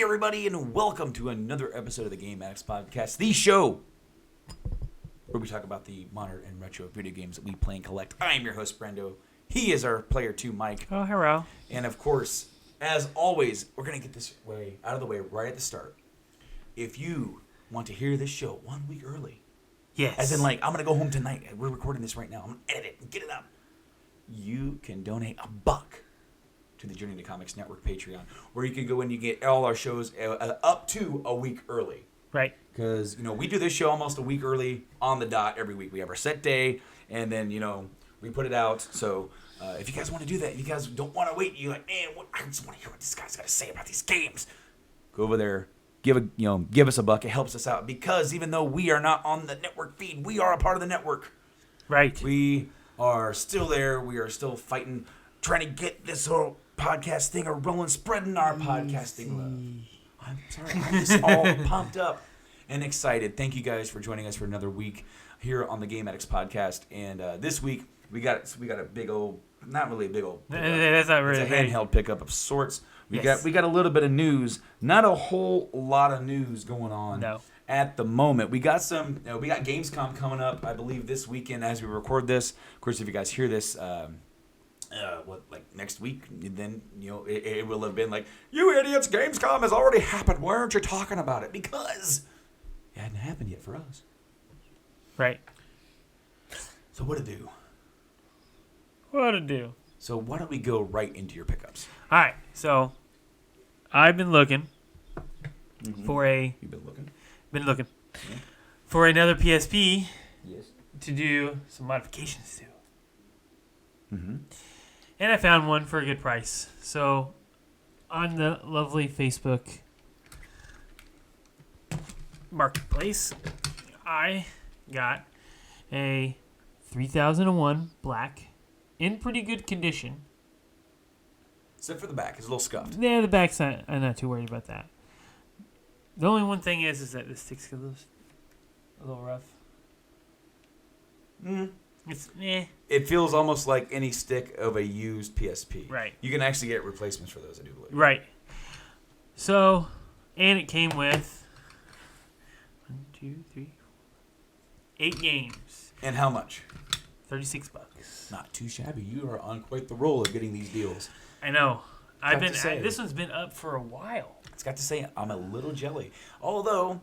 everybody, and welcome to another episode of the Game Addicts Podcast, the show where we talk about the modern and retro video games that we play and collect. I am your host, Brando. He is our player 2, Mike. Oh, hello. And of course, as always, we're going to get this out of the way right at the start. If you want to hear this show 1 week early, yes, as in like, I'm going to go home tonight, we're recording this right now, I'm going to edit it and get it up, you can donate $1 to the Journey to Comics Network Patreon, where you can go and you get all our shows up to a week early. Right. Because, we do this show almost a week early on the dot every week. We have our set day, and then, we put it out. So if you guys want to do that, if you guys don't want to wait, you're like, man, I just want to hear what this guy's got to say about these games. Go over there, give us $1. It helps us out, because even though we are not on the network feed, we are a part of the network. Right. We are still there. We are still fighting, trying to get this whole podcast thing rolling, spreading our podcasting love. I'm sorry, I'm just all pumped up and excited. Thank you guys for joining us for another week here on the Game Addicts Podcast. And this week we got a big old, not really a big old pickup. That's not really it's a handheld pickup of sorts. We Yes. got a little bit of news, not a whole lot of news going on. No. At the moment, we got we got Gamescom coming up, I believe, this weekend as we record this. Of course, if you guys hear this, next week, then it will have been like, you idiots, Gamescom has already happened. Why aren't you talking about it? Because it hadn't happened yet for us. Right. So what to do? What to do? So why don't we go right into your pickups? All right. So I've been looking for You've been looking. Yeah. For another PSP Yes. to do some modifications to. Mm-hmm. And I found one for a good price. So on the lovely Facebook marketplace, I got a 3001 black in pretty good condition. Except for the back. It's a little scuffed. Yeah, the back's not. I'm not too worried about that. The only one thing is that the stick's a little rough. It's It feels almost like any stick of a used PSP. Right. You can actually get replacements for those, I do believe. right. So, and it came with 8 games, And how much? $36. Not too shabby. You are on quite the roll of getting these deals. I know. This one's been up for a while. It's got to say, I'm a little jelly. Although,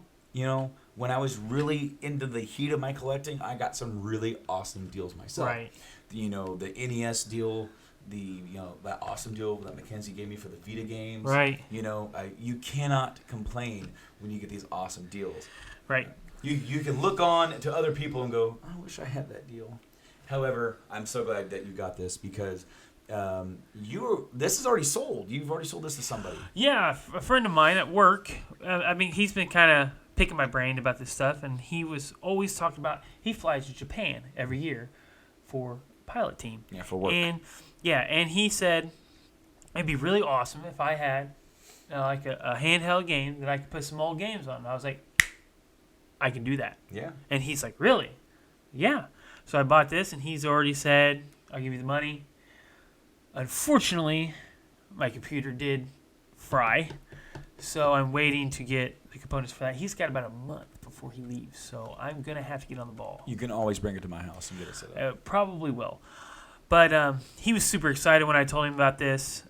when I was really into the heat of my collecting, I got some really awesome deals myself. Right. The NES deal, that awesome deal that Mackenzie gave me for the Vita games. Right. You cannot complain when you get these awesome deals. Right. You can look on to other people and go, I wish I had that deal. However, I'm so glad that you got this, because this is already sold. You've already sold this to somebody. Yeah, a friend of mine at work. He's been kind of picking my brain about this stuff, and he was always talking about he flies to Japan every year for pilot team. Yeah, for work. And he said it'd be really awesome if I had like a handheld game that I could put some old games on. And I was like, I can do that. Yeah. And he's like, really? Yeah. So I bought this, and he's already said, I'll give you the money. Unfortunately, my computer did fry, so I'm waiting to get the components for that. He's got about a month before he leaves, so I'm going to have to get on the ball. You can always bring it to my house and get it set up. Probably will. But he was super excited when I told him about this.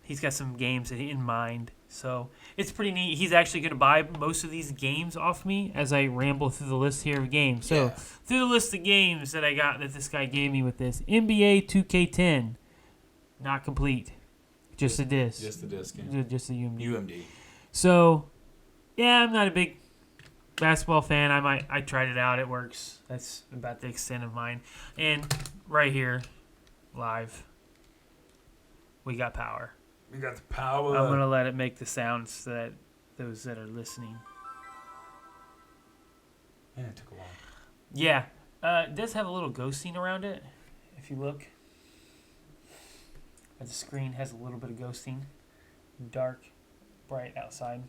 He's got some games in mind, so it's pretty neat. He's actually going to buy most of these games off me as I ramble through the list here of games. So through the list of games that I got that this guy gave me with this, NBA 2K10. Not complete. Just a disc. Just the disc. Yeah. Just the UMD. UMD. So, yeah, I'm not a big basketball fan. I tried it out. It works. That's about the extent of mine. And right here, live, we got power. We got the power. I'm going to let it make the sounds so that those that are listening. Yeah, it took a while. Yeah. It does have a little ghosting around it, if you look. The screen has a little bit of ghosting. Dark, bright outside.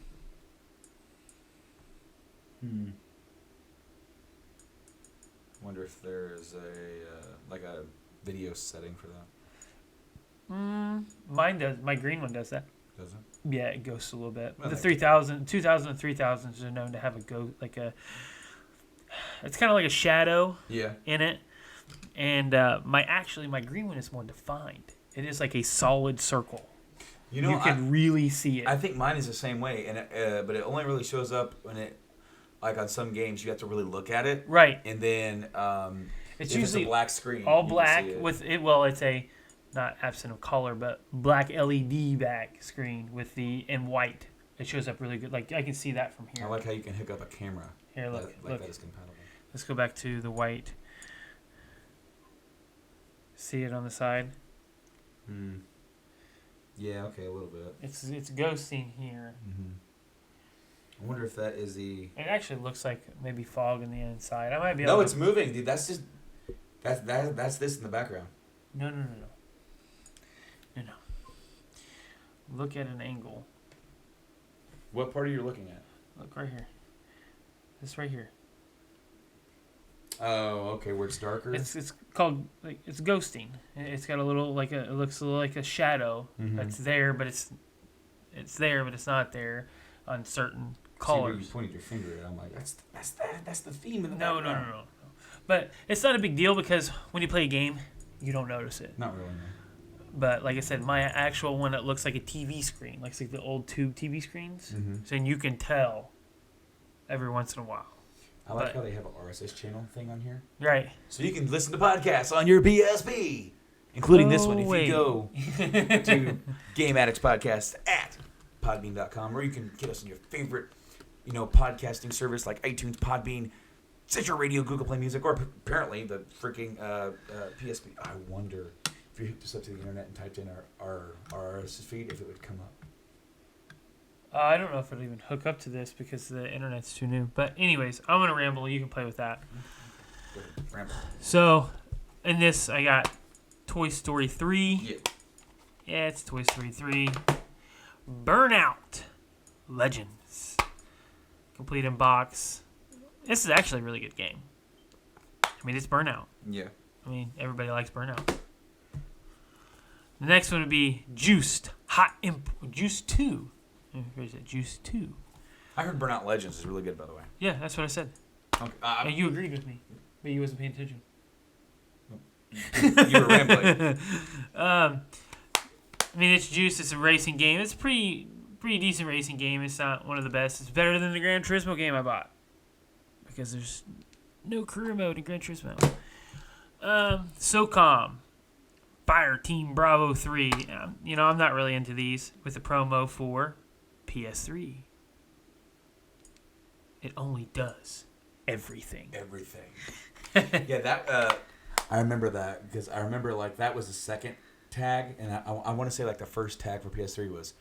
Wonder if there's a video setting for that. Mine does. My green one does that. Does it? Yeah, it ghosts a little bit. Well, The that 2000 and 3000s are known to have a ghost, it's kind of like a shadow in it. And my green one is more defined. It is like a solid circle. You know, can really see it. I think mine is the same way, and but it only really shows up when it, like on some games, you have to really look at it. Right. And then it's if usually it's a black screen. all you black can see it. with it. Well, it's a not absent of color, but black LED back screen with in white. It shows up really good. Like I can see that from here. I like how you can hook up a camera. Here, look. That is compatible. Let's go back to the white. See it on the side? Hmm. Yeah, okay, a little bit. It's ghosting here. Mm-hmm. I wonder if that is the... It actually looks like maybe fog in the inside. I might be No, able it's moving, dude. That's just... That's this in the background. No. Look at an angle. What part are you looking at? Look right here. This right here. Oh, okay, where it's darker? It's called it's ghosting. It's got a little it looks a little like a shadow that's there, but it's there, but it's not there on certain colors. You pointed your finger at it. I'm like, that's the theme of the No. background. But it's not a big deal because when you play a game, you don't notice it. Not really, no. But like I said, my actual one that looks like a TV screen, like the old tube TV screens, so you can tell every once in a while. I like how they have an RSS channel thing on here. Right. So you can listen to podcasts on your PSP, including this one if you go to Game Addicts Podcast at podbean.com, or you can get us on your favorite, podcasting service like iTunes, Podbean, Stitcher Radio, Google Play Music, or apparently the freaking PSP. I wonder if you hooked us up to the internet and typed in our RSS feed, if it would come up. I don't know if it'll even hook up to this because the internet's too new. But anyways, I'm going to ramble. You can play with that. Ramble. So, in this, I got Toy Story 3. Yeah. Yeah, it's Toy Story 3. Burnout Legends. Complete in box. This is actually a really good game. I mean, it's Burnout. Yeah. I mean, everybody likes Burnout. The next one would be Juiced. Juice 2. Where's it? Juice 2. I heard Burnout Legends is really good, by the way. Yeah, that's what I said. Okay. And you agreed with me, but you wasn't paying attention. You were rambling. I mean, it's Juice. It's a racing game. It's a pretty decent racing game. It's not one of the best. It's better than the Gran Turismo game I bought because there's no career mode in Gran Turismo. SOCOM. Fire Team Bravo 3. I'm not really into these with the promo for PS3. It only does everything. Everything. Yeah, that I remember that because I remember that was the second tag, and I want to say the first tag for PS3 was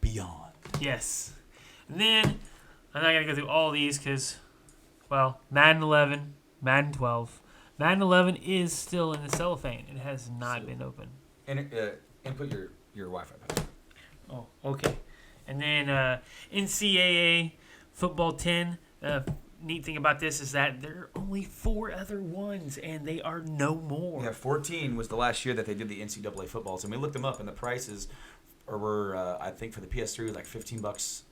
Beyond. Yes. And then I'm not gonna go through all these because, Madden 11, Madden 12. Madden 11 is still in the cellophane. It has not been opened. And input your Wi-Fi password. Oh, okay. And then NCAA Football 10. Neat thing about this is that there are only 4 other ones, and they are no more. Yeah, 14 was the last year that they did the NCAA footballs, and we looked them up, and the prices were I think for the PS3 was $15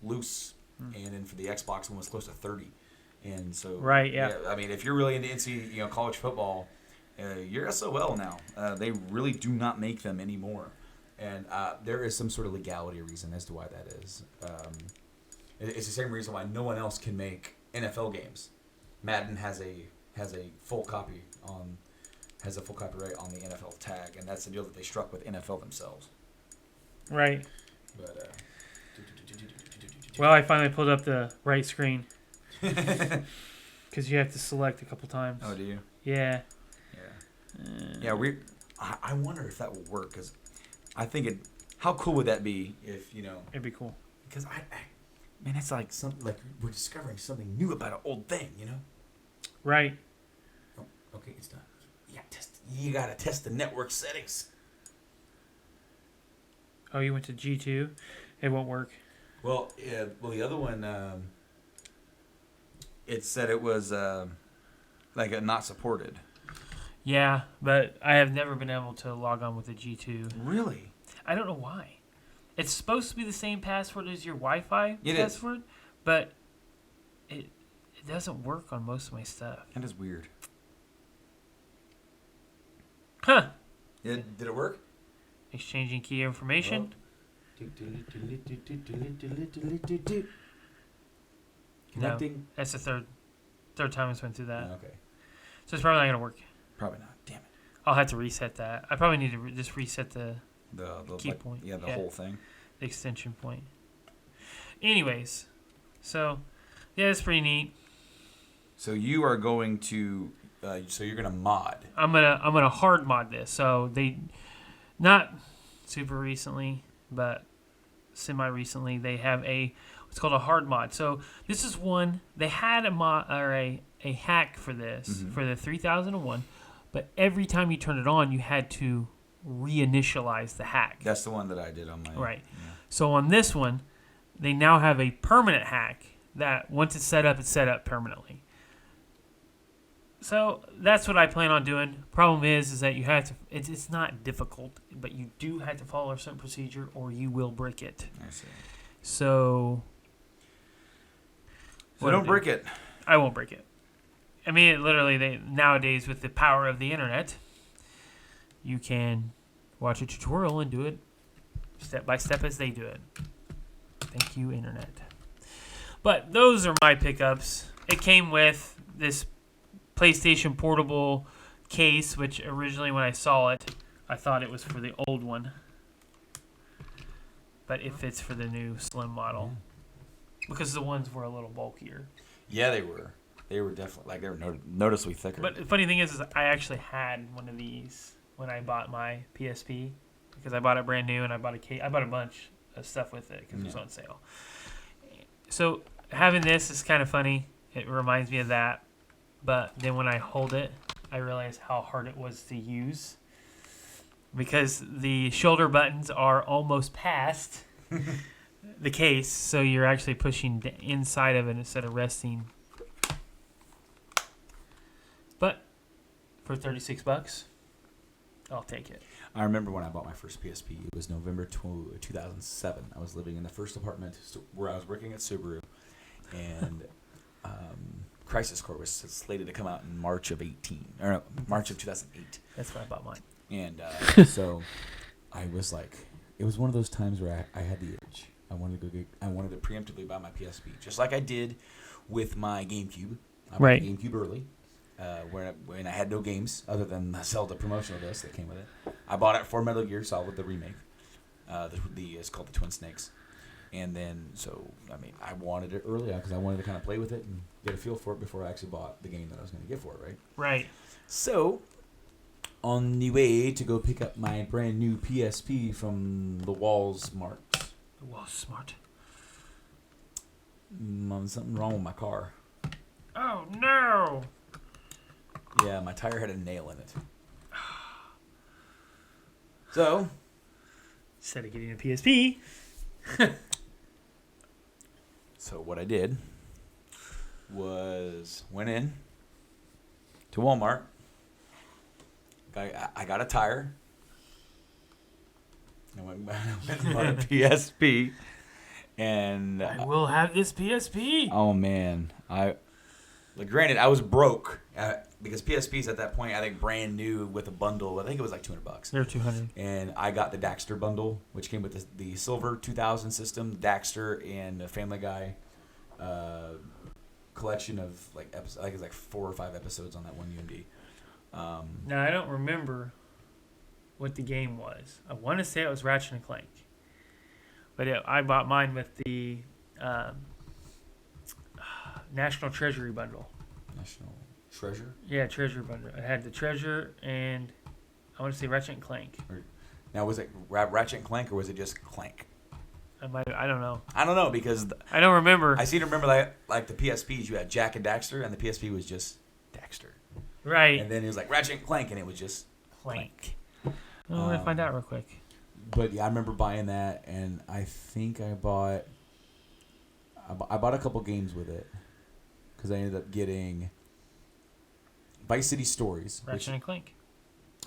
loose, and then for the Xbox one was close to 30. And so, right, yeah. I mean, if you're really into NC, college football, you're SOL now. They really do not make them anymore, and there is some sort of legality reason as to why that is. It's the same reason why no one else can make NFL games. Madden has a full copyright on the NFL tag, and that's the deal that they struck with NFL themselves. Right. But I finally pulled up the right screen. Because you have to select a couple times. Oh, do you? Yeah. Yeah. I wonder if that will work because I think how cool would that be if It'd be cool. Because man, it's like something like we're discovering something new about an old thing, Right. Oh, okay, it's done. You gotta test the network settings. Oh, you went to G2. It won't work. Well, yeah. Well, the other one. It said it was not supported. Yeah, but I have never been able to log on with a G2. Really? I don't know why. It's supposed to be the same password as your Wi-Fi It password, but it doesn't work on most of my stuff. That is weird. Huh. Did it work? Exchanging key information. Connecting. No, that's the third time it's went through that. Okay. So it's probably not going to work. Probably not. Damn it. I'll have to reset that. I probably need to just reset the key like, point. Yeah, the whole thing. The extension point. Anyways, so yeah, it's pretty neat. So you are going to, so you're gonna mod. I'm gonna hard mod this. So they, not super recently, but semi recently, they have what's called a hard mod. So this is one they had a mod or a hack for this for the 3001, but every time you turn it on, you had to reinitialize the hack. That's the one that I did on my. Right. Yeah. So on this one, they now have a permanent hack that once it's set up permanently. So that's what I plan on doing. Problem is that you have to. It's not difficult, but you do have to follow a certain procedure, or you will break it. I see. So don't break it. I won't break it. I mean, literally, nowadays with the power of the internet, you can watch a tutorial and do it step by step as they do it. Thank you, internet. But those are my pickups. It came with this PlayStation Portable case, which originally when I saw it, I thought it was for the old one. But it fits for the new slim model. Because the ones were a little bulkier. Yeah, they were. They were definitely, they were noticeably thicker. But the funny thing is I actually had one of these when I bought my PSP. Because I bought it brand new and I bought a case. I bought a bunch of stuff with it because it was on sale. So having this is kind of funny. It reminds me of that. But then when I hold it, I realize how hard it was to use. Because the shoulder buttons are almost past the case. So you're actually pushing the inside of it instead of resting. But for $36, I'll take it. I remember when I bought my first PSP. It was November 2007. I was living in the first apartment where I was working at Subaru. And Crisis Core was slated to come out in March of 2008. That's when I bought mine. And so I was like, it was one of those times where I had the itch. I wanted to preemptively buy my PSP, just like I did with my GameCube. I bought the GameCube early, when I had no games other than the Zelda promotional disc that came with it. I bought it for Metal Gear Solid, the remake. It's called the Twin Snakes. And then, I wanted it early because I wanted to kind of play with it and get a feel for it before I actually bought the game that I was going to get for it, right? Right. So, on the way to go pick up my brand new PSP from the Walmart. The Walmart. Something wrong with my car. Oh, no. Yeah, my tire had a nail in it. So, instead of getting a PSP. So what I did was went in to Walmart. I got a tire. I went and bought a PSP. And I will have this PSP. Oh man, granted I was broke because PSPs at that point I think brand new with a bundle. I think it was like $200. They're $200. And I got the Daxter bundle, which came with the Silver 2000 system, Daxter, and the Family Guy collection of episodes. I think it's 4 or 5 episodes on that one UMD. Now I don't remember what the game was. I want to say it was Ratchet and Clank. But I bought mine with the National Treasury bundle. National Treasure? Yeah, Treasure bundle. It had the Treasure and I want to say Ratchet and Clank. Now, was it Ratchet and Clank or was it just Clank? I don't know. I don't know because I don't remember. I seem to remember like the PSPs, you had Jack and Daxter, and the PSP was just Daxter. Right. And then it was like Ratchet and Clank, and it was just Clank. I'm going to find out real quick. But yeah, I remember buying that, and I think I bought a couple games with it because I ended up getting Vice City Stories. Ratchet and Clank.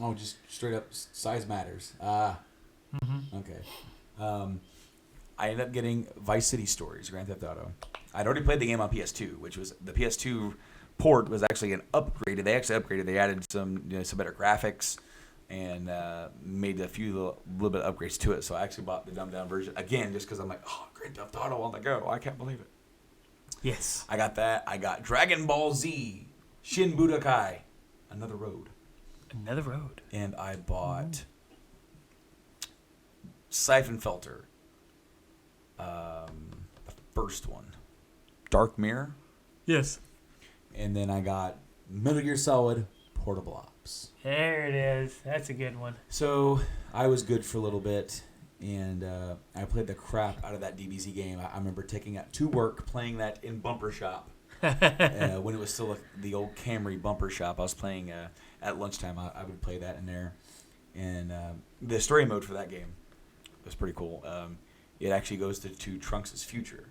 Oh, just straight up size matters. Mm-hmm. Okay. I ended up getting Vice City Stories, Grand Theft Auto. I'd already played the game on PS2, which was the PS2 port was actually an upgrade. They actually upgraded. They added some better graphics and made a few little bit of upgrades to it. So I actually bought the dumbed down version again just because I'm like, oh, Grand Theft Auto on the go. I can't believe it. Yes. I got that. I got Dragon Ball Z, Shin Budokai, Another Road. Another Road. And I bought Siphon Filter. The first one. Dark Mirror. Yes. And then I got Metal Gear Solid Portable Ops. There it is. That's a good one. So I was good for a little bit, and I played the crap out of that DBZ game. I remember taking it to work, playing that in Bumper Shop. When it was still the old Camry Bumper Shop, I was playing at lunchtime. I would play that in there. And the story mode for that game was pretty cool. It actually goes to Trunks' future,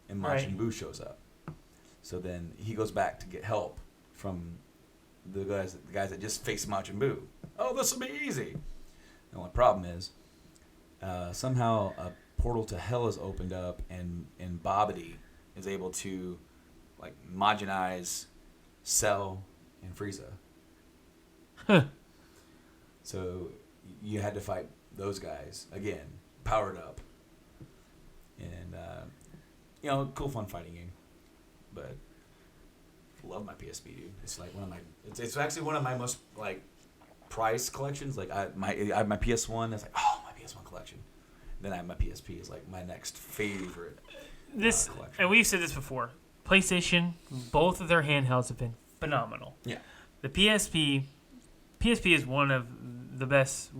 and Majin Buu shows up. So then he goes back to get help from the guys that just face Majin Buu. Oh, this will be easy. The only problem is somehow a portal to hell is opened up, and Babidi is able to like Majinize Cell and Frieza. Huh. So you had to fight those guys again, powered up, and cool fun fighting game. But love my PSP, dude. It's like it's actually one of my most like prized collections. Like I have my PS1. It's like, oh, my PS1 collection. Then I have my PSP. Is like my next favorite. Collection. And we've said this before. PlayStation, both of their handhelds have been phenomenal. Yeah. The PSP is one of the best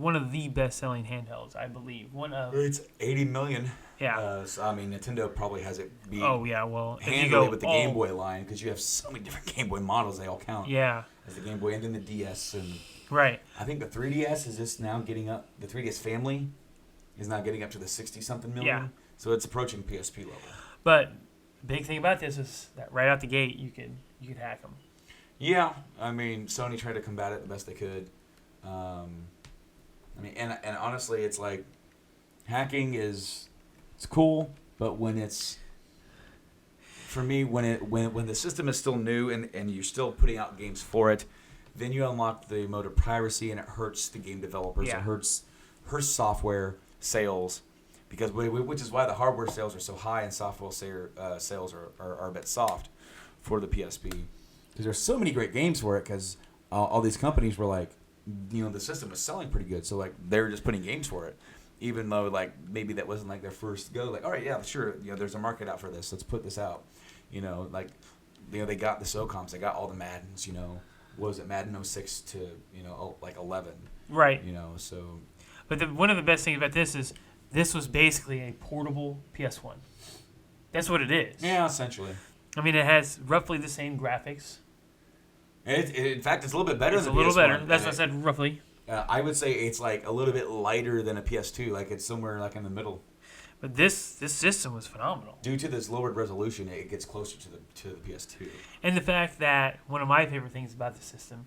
selling handhelds, I believe. It's 80 million. Yeah. So, I mean, Nintendo probably has it beat. Oh yeah, well, handily with the Game Boy line, because you have so many different Game Boy models. They all count. Yeah. As the Game Boy, and then the DS, and right. I think the 3DS is just now getting up. The 3DS family is now getting up to the 60-something million. Yeah. So it's approaching PSP level. But the big thing about this is that right out the gate, you could hack them. Yeah, I mean, Sony tried to combat it the best they could. I mean, and honestly, it's like hacking it's cool, but when it's for me, when the system is still new and you're still putting out games for it, then you unlock the mode of piracy, and it hurts the game developers. Yeah. It hurts software sales, because which is why the hardware sales are so high and software sales are a bit soft for the PSP, because there's so many great games for it, because all these companies were like, the system was selling pretty good, so like they were just putting games for it, even though like maybe that wasn't like their first go. Like, all right, yeah, sure, there's a market out for this. Let's put this out. They got the SOCOMs, they got all the Maddens. What was it, Madden 06 to like 11. Right. So. But one of the best things about this is this was basically a portable PS1. That's what it is. Yeah, essentially. I mean, it has roughly the same graphics. In fact, it's a little bit better than the PS1. It's a little better. That's what I said, roughly. I would say it's like a little bit lighter than a PS2. Like it's somewhere like in the middle. But this system was phenomenal. Due to this lowered resolution, it gets closer to the PS2. And the fact that one of my favorite things about the system,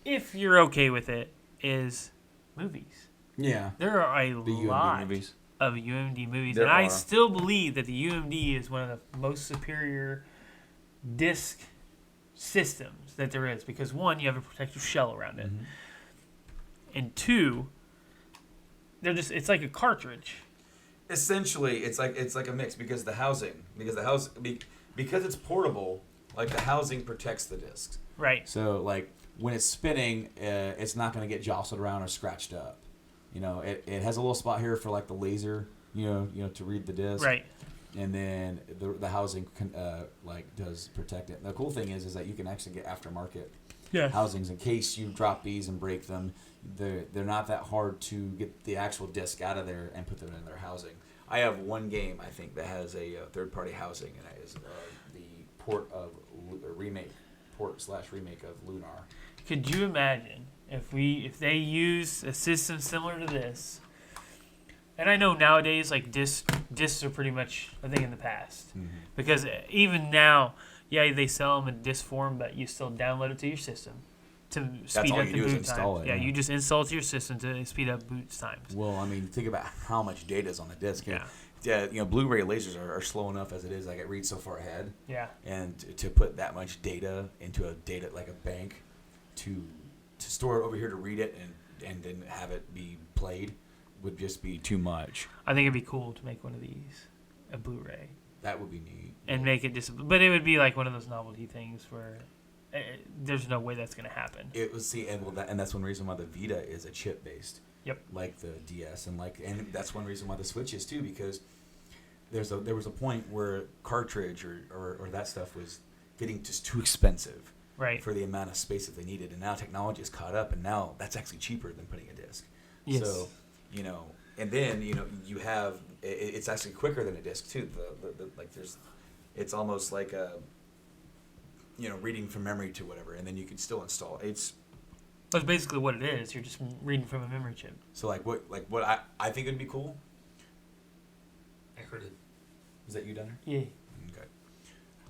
if you're okay with it, is movies. Yeah. There are a lot movies. of UMD movies. There and are. I still believe that the UMD is one of the most superior disc systems that there is. Because one, you have a protective shell around it. Mm-hmm. And two, it's like a cartridge. Essentially, it's like a mix, because it's portable, like the housing protects the discs. Right. So like when it's spinning, it's not going to get jostled around or scratched up. It has a little spot here for like the laser, to read the disc. Right. And then the housing does protect it. And the cool thing is that you can actually get aftermarket housings in case you drop these and break them. They're not that hard to get the actual disc out of there and put them in their housing. I have one game, I think, that has a third-party housing, and it is the remake of Lunar. Could you imagine if they use a system similar to this? And I know nowadays, like discs are pretty much a thing in the past, Mm-hmm. because even now, yeah, they sell them in disc form, but you still download it to your system to speed up the boot time. Yeah, you just install it to your system to speed up boot times. Well, I mean, think about how much data is on the disc. Yeah. yeah, Blu-ray lasers are slow enough as it is. Like it reads so far ahead. Yeah. And to put that much data into a like a bank, to store it over here to read it and then have it be played would just be too much. I think it'd be cool to make one of these a Blu-ray. That would be neat. And make it just, but it would be like one of those novelty things where there's no way that's going to happen. It was and that's one reason why the Vita is a chip based. Yep. Like the DS and that's one reason why the Switch is too, because there was a point where cartridge or that stuff was getting just too expensive. Right. For the amount of space that they needed, and now technology is caught up, and now that's actually cheaper than putting a disc. Yes. So, and then you have it's actually quicker than a disc too. It's almost like a reading from memory to whatever, and then you can still install it. That's basically what it is. You're just reading from a memory chip. So what I think would be cool. I heard it. Is that you, Dunner? Yeah. Okay.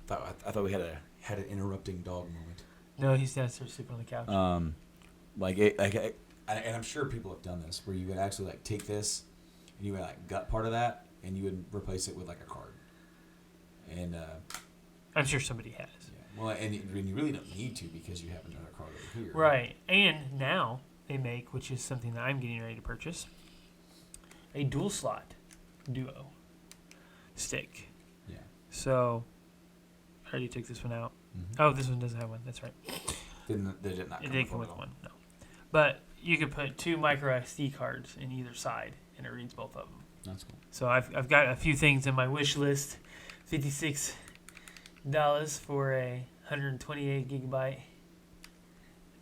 I thought we had an interrupting dog moment. No, he's downstairs sleeping on the couch. And I'm sure people have done this, where you would actually like take this, and you would like gut part of that, and you would replace it with like a card. And I'm sure somebody has. Yeah. Well, and you really don't need to, because you have another card over here. Right. And now they make, which is something that I'm getting ready to purchase, a dual slot duo stick. Yeah. So I already took this one out. Mm-hmm. Oh, this one doesn't have one. That's right. They did not. It didn't come with one. No. But you could put 2 micro SD cards in either side, and it reads both of them. That's cool. So I've got a few things in my wish list. $56 for a 128 gigabyte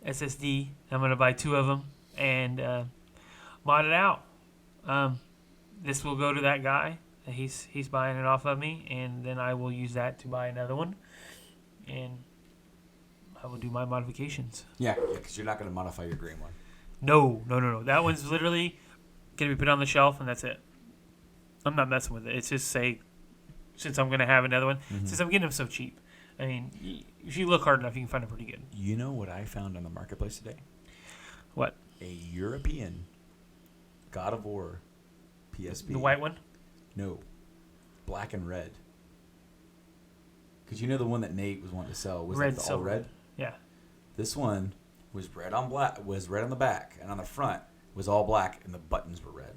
SSD. I'm gonna buy 2 of them and mod it out. This will go to that guy. He's buying it off of me, and then I will use that to buy another one, and I will do my modifications. Yeah, because you're not going to modify your green one. No. That one's literally going to be put on the shelf, and that's it. I'm not messing with it. It's just since I'm going to have another one, since I'm getting them so cheap. I mean, if you look hard enough, you can find them pretty good. You know what I found on the marketplace today? What? A European God of War PSP. The white one? No. Black and red. Because the one that Nate was wanting to sell was red, like all red? Yeah. This one was red on the back, and on the front was all black, and the buttons were red.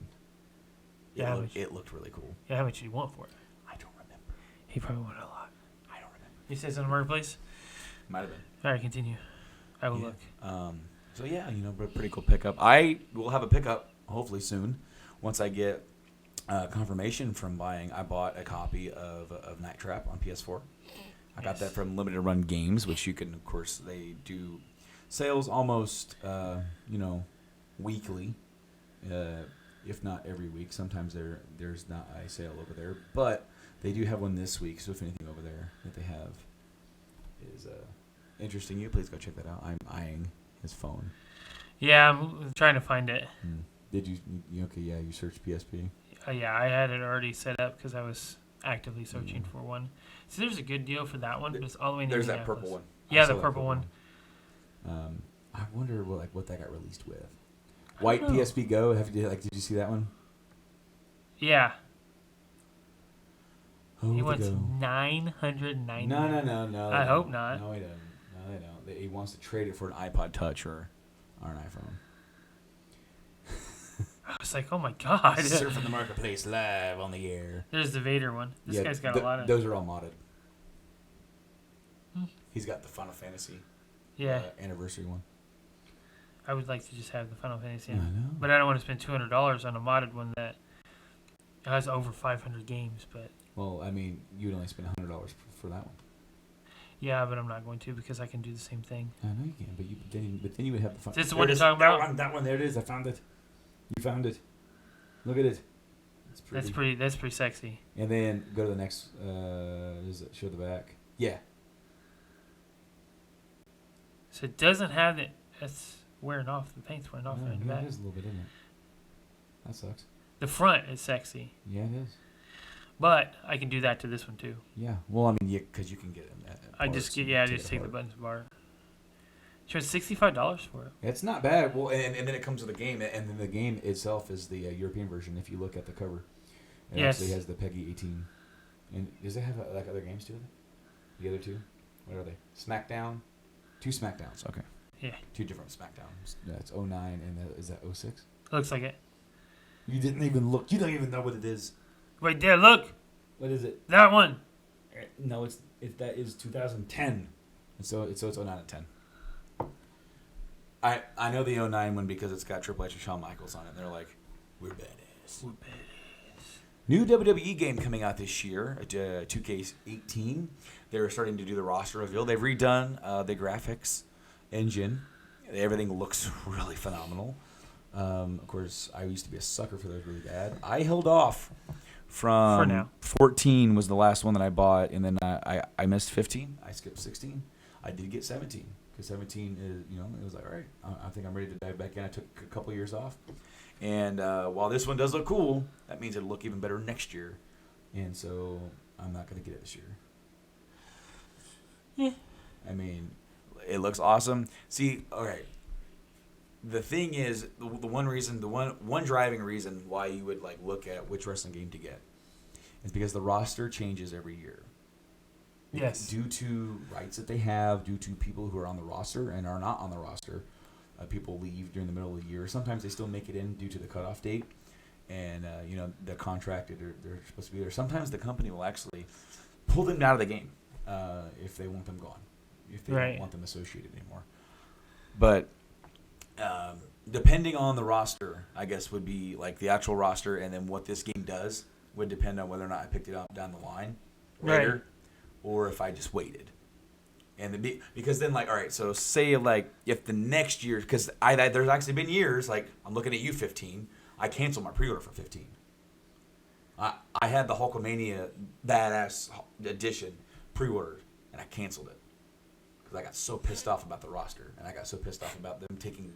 It looked really cool. Yeah, how much did you want for it? I don't remember. He probably wanted a lot. I don't remember. You said it's on the marketplace? Might have been. All right, continue. I will look. So yeah, pretty cool pickup. I will have a pickup hopefully soon once I get confirmation from buying. I bought a copy of Night Trap on PS4. I got that from Limited Run Games, which you can, of course, they do sales almost, weekly, if not every week. Sometimes there's not a sale over there, but they do have one this week. So if anything over there that they have is interesting you, please go check that out. I'm eyeing his phone. Yeah, I'm trying to find it. Did you? Okay, yeah, you searched PSP. Yeah, I had it already set up because I was actively searching for one. So there's a good deal for that one, but it's all the way in There's Indianapolis. that purple one. Yeah, the purple one. I wonder what that got released with. White PSP Go. Did you see that one? Yeah. Oh, He wants $990. No. I hope not. No, he doesn't. No, they don't. He wants to trade it for an iPod Touch or an iPhone. I was like, oh my god. Surfing the marketplace live on the air. There's the Vader one. This guy's got a lot of. Those are all modded. He's got the Final Fantasy. Anniversary one. I would like to just have the Final Fantasy. I know. But I don't want to spend $200 on a modded one that has over 500 games. But well, I mean, you would only spend $100 for that one. yeah, but I'm not going to because I can do the same thing. I know you can, but then you would have the fun. Is this the one you're talking about? That one. There it is. I found it. You found it. Look at it. That's pretty sexy. And then go to the next. Does it show the back? Yeah. So it doesn't have it. That's wearing off. The paint's wearing off in the back. It is a little bit, isn't it? That sucks. The front is sexy. Yeah, it is. But I can do that to this one too. Yeah. Well, I mean, because you can get it. I just take the buttons apart. Charge $65 for it. It's not bad. Well, and then it comes with a game, and then the game itself is the European version. If you look at the cover, It Yes. actually has the Peggy 18. And does it have like other games to it? The other two? What are they? SmackDown? 2 SmackDowns. Okay. Yeah. 2 different SmackDowns. That's 09 and is that 06? Looks like it. You didn't even look. You don't even know what it is. Right there, look. What is it? That one. No, that is 2010. And so it's 09 and 10. I know the 09 one because it's got Triple H and Shawn Michaels on it. And they're like, we're badass. New WWE game coming out this year, 2K18. They're starting to do the roster reveal. They've redone the graphics engine. Everything looks really phenomenal. Of course, I used to be a sucker for those really bad. I held off from For now. 14 was the last one that I bought, and then I missed 15. I skipped 16. I did get 17 because 17 is, it was like, all right, I think I'm ready to dive back in. I took a couple of years off. And while this one does look cool, that means it'll look even better next year. And so I'm not going to get it this year. Yeah. I mean, it looks awesome. See, all right. The thing is, the one driving reason why you would like look at which wrestling game to get is because the roster changes every year. Yes. Due to rights that they have, due to people who are on the roster and are not on the roster. People leave during the middle of the year. Sometimes they still make it in due to the cutoff date, and they're contracted or they're supposed to be there. Sometimes the company will actually pull them out of the game if they want them gone, if they don't want them associated anymore. But depending on the roster, I guess would be like the actual roster, and then what this game does would depend on whether or not I picked it up down the line later, or if I just waited. And because then, like, all right, so say, like, if the next year, because there's actually been years, like, I'm looking at you, 15, I canceled my pre-order for 15. I had the Hulkamania Badass Edition pre-ordered, and I canceled it. Because I got so pissed off about the roster, and I got so pissed off about them taking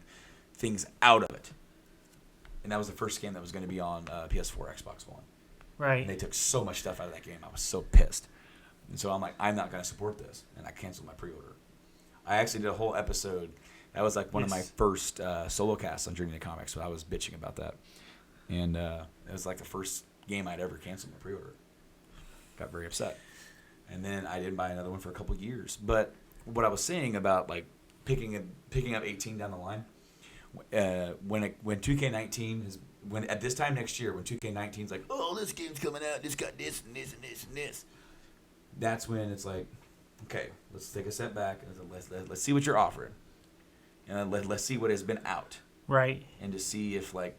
things out of it. And that was the first game that was going to be on PS4, Xbox One. Right. And they took so much stuff out of that game. I was so pissed. And so I'm like, I'm not going to support this. And I canceled my pre-order. I actually did a whole episode. That was like one of my first solo casts on Journey to Comics. So I was bitching about that. And it was like the first game I'd ever canceled my pre-order. Got very upset. And then I didn't buy another one for a couple of years. But what I was saying about like picking up 18 down the line, when 2K19 is, at this time next year, when 2K19 is like, oh, this game's coming out, this got this and this and this and this. That's when it's like, okay, let's take a step back and let's see what you're offering, and let's see what has been out, right? And to see if like,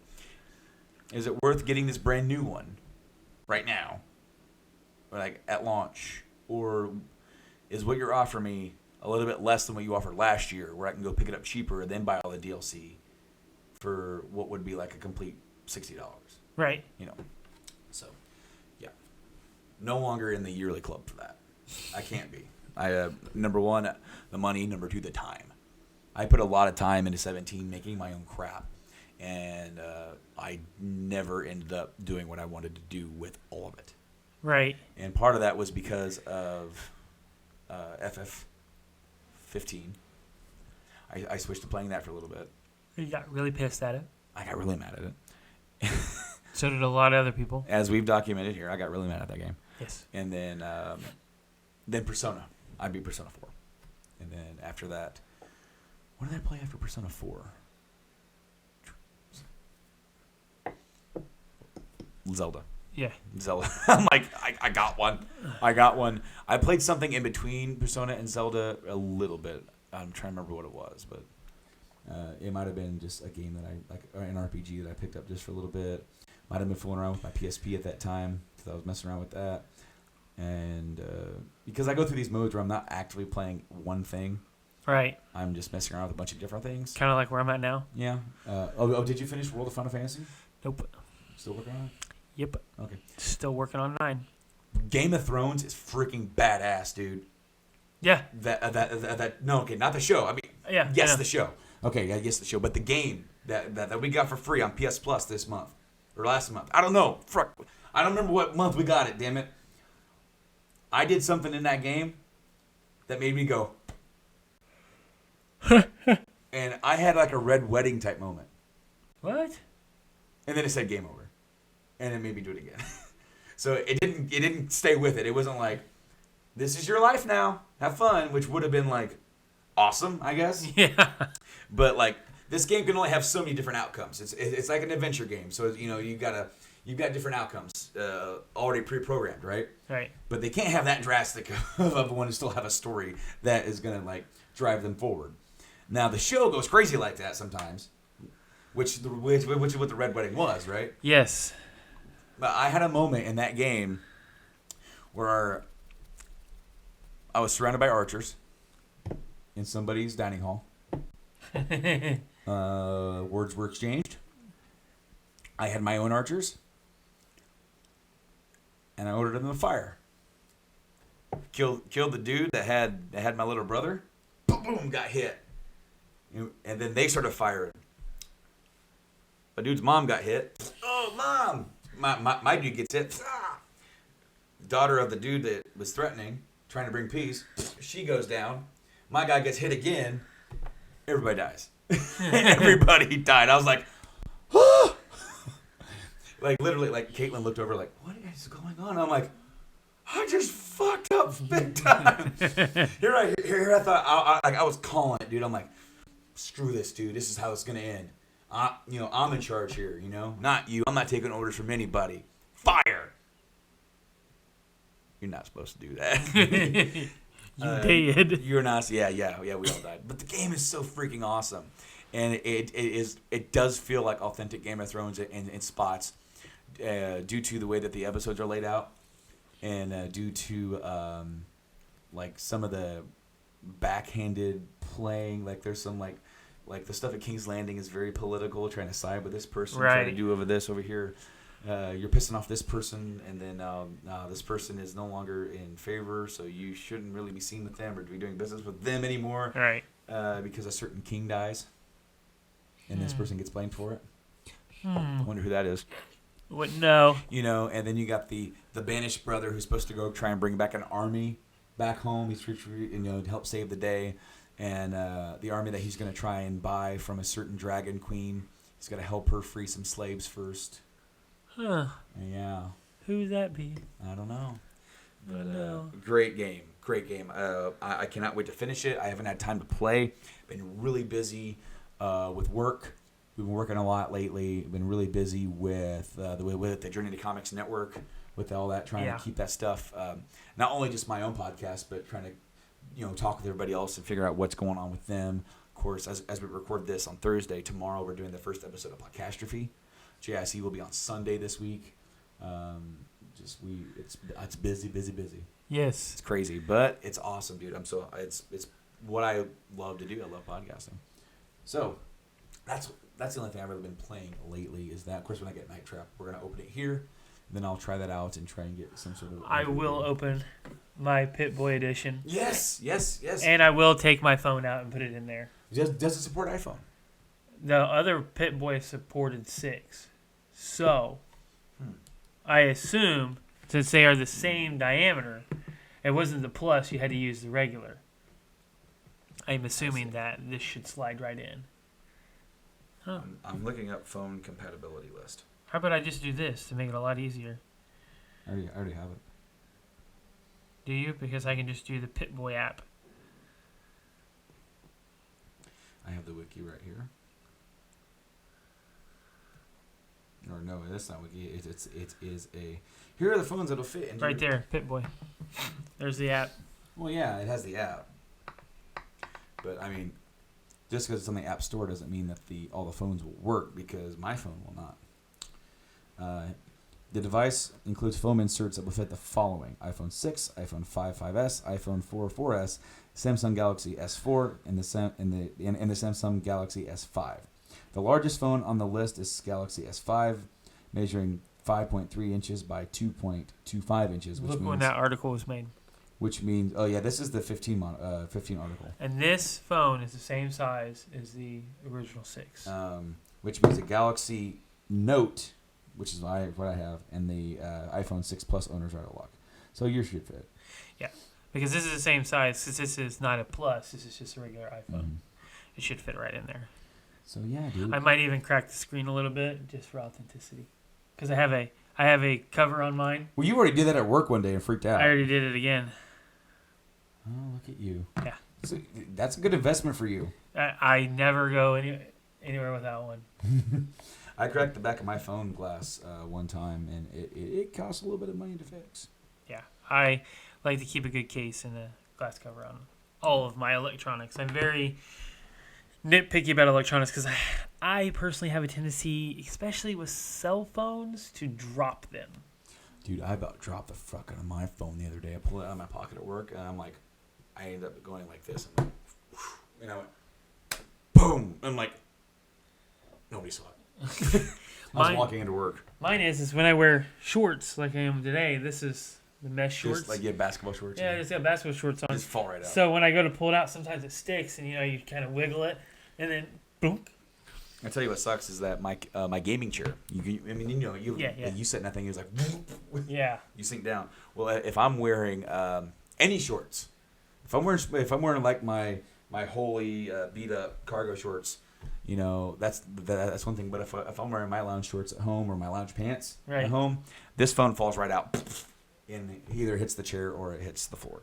is it worth getting this brand new one right now, or like at launch, or is what you're offering me a little bit less than what you offered last year, where I can go pick it up cheaper and then buy all the DLC for what would be like a complete $60, right? So. No longer in the yearly club for that. I can't be. Number one, the money. Number two, the time. I put a lot of time into 17 making my own crap, and I never ended up doing what I wanted to do with all of it. Right. And part of that was because of FF15. I switched to playing that for a little bit. You got really pissed at it. I got really mad at it. So did a lot of other people. As we've documented here, I got really mad at that game. Yes. And then Persona. I beat Persona 4. And then after that, what did I play after Persona 4? Zelda. Yeah. Zelda. I'm like, I got one. I played something in between Persona and Zelda a little bit. I'm trying to remember what it was, but it might have been just a game that or an RPG that I picked up just for a little bit. Might have been fooling around with my PSP at that time because I was messing around with that. And because I go through these modes where I'm not actively playing one thing. Right. I'm just messing around with a bunch of different things. Kind of like where I'm at now. Yeah. Did you finish World of Final Fantasy? Nope. Still working on it? Yep. Okay. Still working on 9. Game of Thrones is freaking badass, dude. Yeah. No, okay, not the show. I mean, yeah. Yes, the show. Okay, yeah, yes, the show. But the game that we got for free on PS Plus this month. Or last month. I don't know. I don't remember what month we got it, damn it. I did something in that game that made me go. And I had like a red wedding type moment. What? And then it said game over. And it made me do it again. So it didn't stay with it. It wasn't like, this is your life now. Have fun, which would have been like awesome, I guess. Yeah. But like this game can only have so many different outcomes. It's like an adventure game. So you've got different outcomes already pre-programmed, right? Right. But they can't have that drastic of one to still have a story that is gonna like drive them forward. Now the show goes crazy like that sometimes, which is what the Red Wedding was, right? Yes. But I had a moment in that game where I was surrounded by archers in somebody's dining hall. Words were exchanged. I had my own archers, and I ordered them to fire. Killed the dude that had my little brother. Boom, boom, got hit. And then they started firing. A dude's mom got hit. Oh, mom! My dude gets hit. Daughter of the dude that was threatening, trying to bring peace, she goes down. My guy gets hit again. Everybody dies. Everybody died. I was like, oh! Like literally, like Caitlin looked over, like, what is going on? I'm like, I just fucked up big time. Here I thought I was calling it, dude. I'm like, screw this, dude. This is how it's gonna end. I'm in charge here. Not you. I'm not taking orders from anybody. Fire. You're not supposed to do that. You did. You're not. Yeah. We all died. But the game is so freaking awesome, and it does feel like authentic Game of Thrones in spots, due to the way that the episodes are laid out, and due to like some of the backhanded playing. Like there's some like the stuff at King's Landing is very political, trying to side with this person, right. trying to do over here. You're pissing off this person, and then this person is no longer in favor, so you shouldn't really be seen with them or be doing business with them anymore. Right. Because a certain king dies, and this person gets blamed for it. I wonder who that is. Wouldn't know. And then you got the banished brother who's supposed to go try and bring back an army back home. He's to help save the day, and the army that he's going to try and buy from a certain dragon queen. He's got to help her free some slaves first. Huh. Yeah. Who would that be? I don't know. But No. Great game. I cannot wait to finish it. I haven't had time to play. Been really busy with work. We've been working a lot lately. Been really busy with the Journey to Comics Network, with all that, trying to keep that stuff. Not only just my own podcast, but trying to talk with everybody else and figure out what's going on with them. Of course, as we record this on Thursday, tomorrow we're doing the first episode of Podcastrophe. JIC will be on Sunday this week. It's busy. Yes. It's crazy, but it's awesome, dude. It's what I love to do. I love podcasting. So that's the only thing I've really been playing lately is that. Of course, when I get Night Trap, we're gonna open it here. Then I'll try that out and try and get some sort of. I will open my Pit-Boy edition. Yes. And I will take my phone out and put it in there. Does it support iPhone? The other Pit-Boy supported 6. So, I assume, since they are the same diameter, it wasn't the Plus, you had to use the regular. I'm assuming that this should slide right in. Huh. I'm looking up phone compatibility list. How about I just do this to make it a lot easier? I already have it. Do you? Because I can just do the Pit-Boy app. I have the wiki right here. Or no, that's not wiki. It is a. Here are the phones that'll fit. Right there, Pit-Boy. There's the app. Well, yeah, it has the app. But I mean, just because it's on the App Store doesn't mean that all the phones will work, because my phone will not. The device includes foam inserts that will fit the following: iPhone 6, iPhone 5, 5S, iPhone 4, 4S, Samsung Galaxy S4, and the Samsung Galaxy S5. The largest phone on the list is Galaxy S5, measuring 5.3 inches by 2.25 inches. Look when that article was made. Which means, this is the 15 article. And this phone is the same size as the original 6. Which means a Galaxy Note, which is what I have, and the iPhone 6 Plus owners are out of luck. So yours should fit. Yeah, because this is the same size. Since this is not a Plus, this is just a regular iPhone. Mm-hmm. It should fit right in there. So yeah, dude. I might even crack the screen a little bit just for authenticity, because I have I have a cover on mine. Well, you already did that at work one day and freaked out. I already did it again. Oh, look at you. Yeah. So that's a good investment for you. I never go anywhere without one. I cracked the back of my phone glass one time, and it cost a little bit of money to fix. Yeah. I like to keep a good case and a glass cover on all of my electronics. I'm very nitpicky about electronics because I personally have a tendency, especially with cell phones, to drop them. Dude, I about dropped the fuck out of my phone the other day. I pulled it out of my pocket at work, and I'm like, I ended up going like this. I'm like, and I went, boom. I'm like, nobody saw it. I was walking into work. Mine is when I wear shorts like I am today. This is the mesh shorts. Just like you have basketball shorts. Yeah, I just got basketball shorts on. Just fall right out. So when I go to pull it out, sometimes it sticks, and you kind of wiggle it, and then boom. I tell you what sucks is that my gaming chair. You sit in that thing. It was like, yeah. You sink down. Well, if I'm wearing any shorts, if I'm wearing like my holy beat up cargo shorts, that's one thing. But if I'm wearing my lounge shorts at home or my lounge pants at home, this phone falls right out, and it either hits the chair or it hits the floor.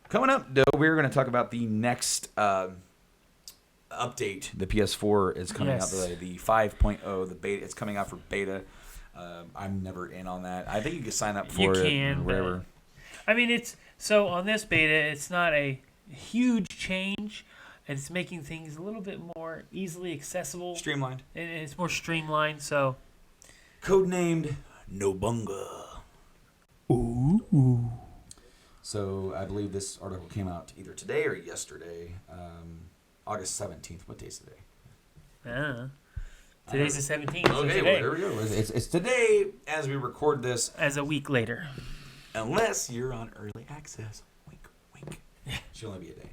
Coming up, though, we're going to talk about the next update. The PS4 is coming out, the 5.0, the beta. It's coming out for beta. I'm never in on that. I think you can sign up for it. You can, whatever. I mean, so on this beta, it's not a huge change. It's making things a little bit more easily accessible. Streamlined. And it's more streamlined, so. Codenamed Nobunga. Ooh. So I believe this article came out either today or yesterday. August 17th. What day is today? Today's the 17th. Okay, well, there we go. It's today as we record this. As a week later. Unless you're on early access. Wink, wink. Should only be a day.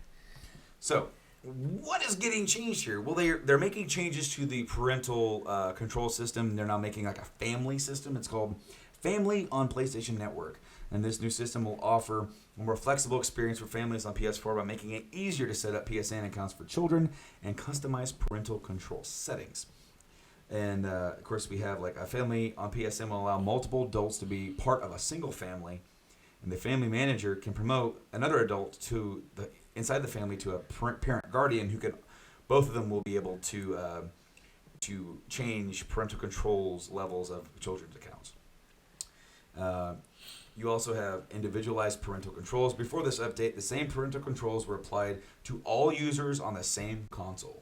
So, what is getting changed here? Well, they're making changes to the parental control system. They're now making like a family system. It's called Family on PlayStation Network. And this new system will offer a more flexible experience for families on PS4 by making it easier to set up PSN accounts for children and customize parental control settings. And, of course, we have like a family on PSN will allow multiple adults to be part of a single family. And the family manager can promote another adult inside the family to a parent guardian who can, both of them will be able to change parental controls levels of children's accounts. You also have individualized parental controls. Before this update, the same parental controls were applied to all users on the same console,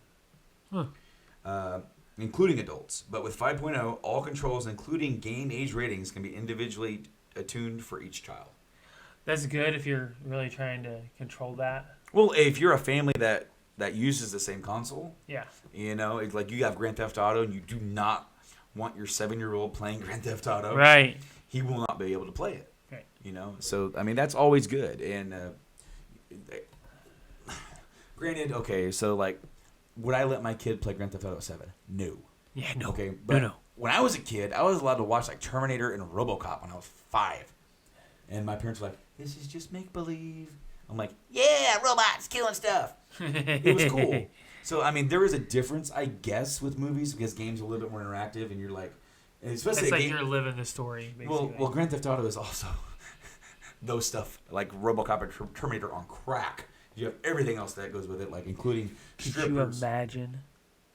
including adults. But with 5.0, all controls, including game age ratings, can be individually attuned for each child. That's good if you're really trying to control that. Well, if you're a family that uses the same console, it's like you have Grand Theft Auto and you do not want your 7-year-old playing Grand Theft Auto, right? He will not be able to play it. Right. So I mean that's always good. And granted, okay, so like, would I let my kid play Grand Theft Auto 7? No. Yeah, no. Okay, but no. When I was a kid, I was allowed to watch like Terminator and RoboCop when I was 5, and my parents were like, "This is just make believe." I'm like, "Yeah, robots killing stuff." It was cool. So I mean, there is a difference, I guess, with movies because games are a little bit more interactive, and you're like, especially it's like you're living the story. Basically. Well, Grand Theft Auto is also those stuff like RoboCop and Terminator on crack. You have everything else that goes with it, like including strippers. Could you imagine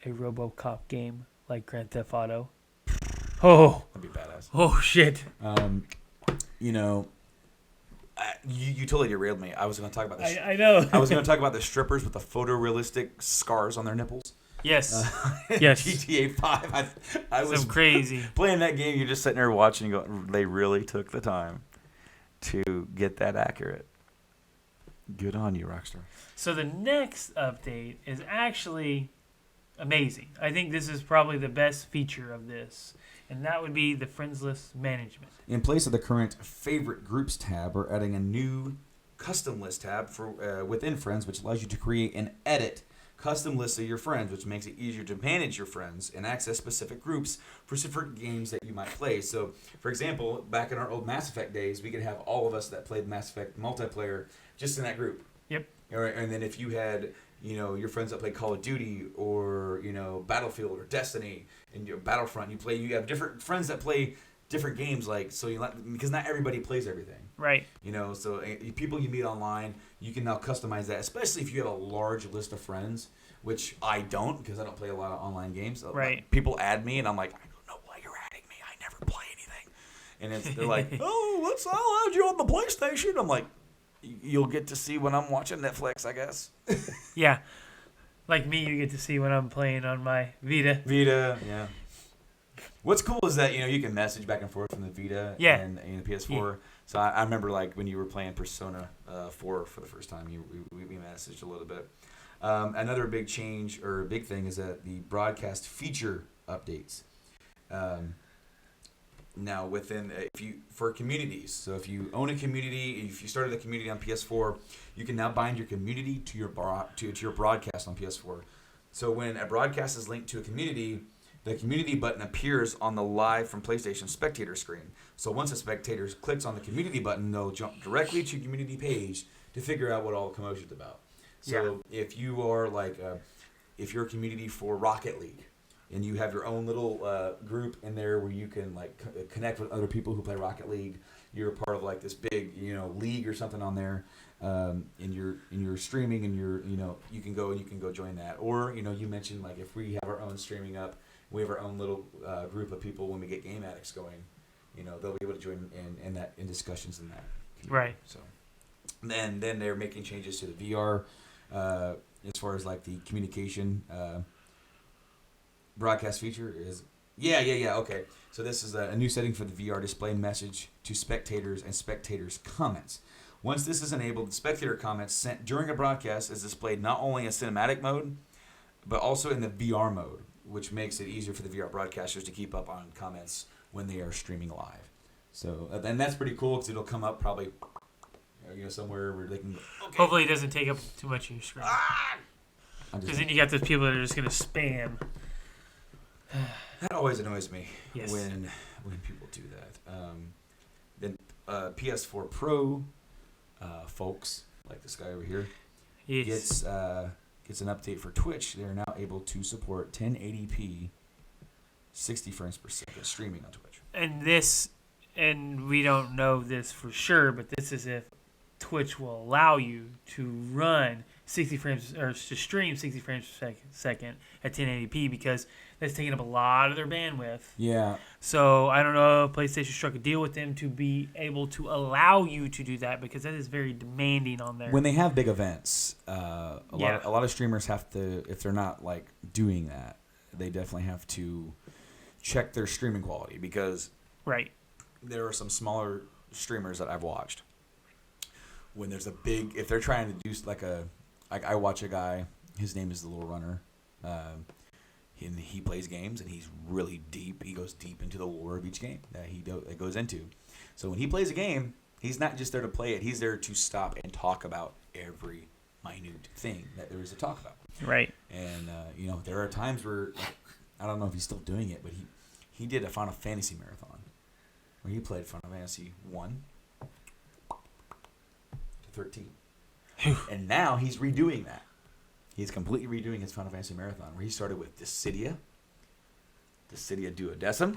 a RoboCop game like Grand Theft Auto? Oh, that'd be badass. Oh shit. You totally derailed me. I was going to talk about this. I know. I was going to talk about the strippers with the photorealistic scars on their nipples. Yes. Yes. GTA 5. I was crazy. Playing that game, you're just sitting there watching and going, they really took the time to get that accurate. Good on you, Rockstar. So the next update is actually amazing. I think this is probably the best feature of this, and that would be the friends list management. In place of the current favorite groups tab, we're adding a new custom list tab for within friends, which allows you to create and edit custom lists of your friends, which makes it easier to manage your friends and access specific groups for different games that you might play. So, for example, back in our old Mass Effect days, we could have all of us that played Mass Effect multiplayer just in that group. Yep. All right, and then if you had your friends that play Call of Duty or Battlefield or Destiny and Battlefront. You have different friends that play different games, because not everybody plays everything. Right. So people you meet online, you can now customize that, especially if you have a large list of friends, which I don't because I don't play a lot of online games. Right. People add me, and I'm like, I don't know why you're adding me. I never play anything. And they're like, oh, I'll add you on the PlayStation. I'm like, you'll get to see when I'm watching Netflix, I guess. Yeah. Like me, you get to see when I'm playing on my Vita. Yeah. What's cool is that you can message back and forth from the Vita and the PS4. Yeah. So I remember when you were playing Persona 4 for the first time, we messaged a little bit. Another big change or big thing is that the broadcast feature updates. Now for communities, so if you own a community, if you started a community on PS4, you can now bind your community to your broadcast on PS4. So when a broadcast is linked to a community, the community button appears on the live from PlayStation spectator screen. So once a spectator clicks on the community button, they'll jump directly to your community page to figure out what all the commotion's about. So if you are if you're a community for Rocket League and you have your own little group in there where you can connect with other people who play Rocket League, you're a part of this big league or something on there, and you're streaming and you can go join that. Or you mentioned if we have our own streaming up. We have our own little group of people when we get Game Addicts going. They'll be able to join in discussions in that. Right. So, then they're making changes to the VR as far as the communication broadcast feature is. Yeah. Okay. So this is a new setting for the VR display message to spectators and spectators' comments. Once this is enabled, the spectator comments sent during a broadcast is displayed not only in cinematic mode, but also in the VR mode, which makes it easier for the VR broadcasters to keep up on comments when they are streaming live. So, and that's pretty cool because it'll come up probably, somewhere where they can. Okay. Hopefully, it doesn't take up too much of your screen. Because then you got those people that are just going to spam. That always annoys me. Yes. when people do that. Then PS4 Pro folks like this guy over here gets an update for Twitch. They're now able to support 1080p 60 frames per second streaming on Twitch. And we don't know this for sure, but this is if Twitch will allow you to run 60 frames or to stream 60 frames per second at 1080p because that's taking up a lot of their bandwidth. Yeah. So I don't know if PlayStation struck a deal with them to be able to allow you to do that because that is very demanding on there. When they have big events, a lot of streamers have to, if they're not doing that, they definitely have to check their streaming quality because there are some smaller streamers that I've watched. When there's if they're trying to do I watch a guy, his name is The Little Runner. He plays games and he's really deep. He goes deep into the lore of each game that goes into. So when he plays a game, he's not just there to play it. He's there to stop and talk about every minute thing that there is to talk about. Right. And there are times where I don't know if he's still doing it, but he did a Final Fantasy marathon where he played Final Fantasy 1 to 13. And now he's redoing that. He's completely redoing his Final Fantasy marathon, where he started with Dissidia Duodecim,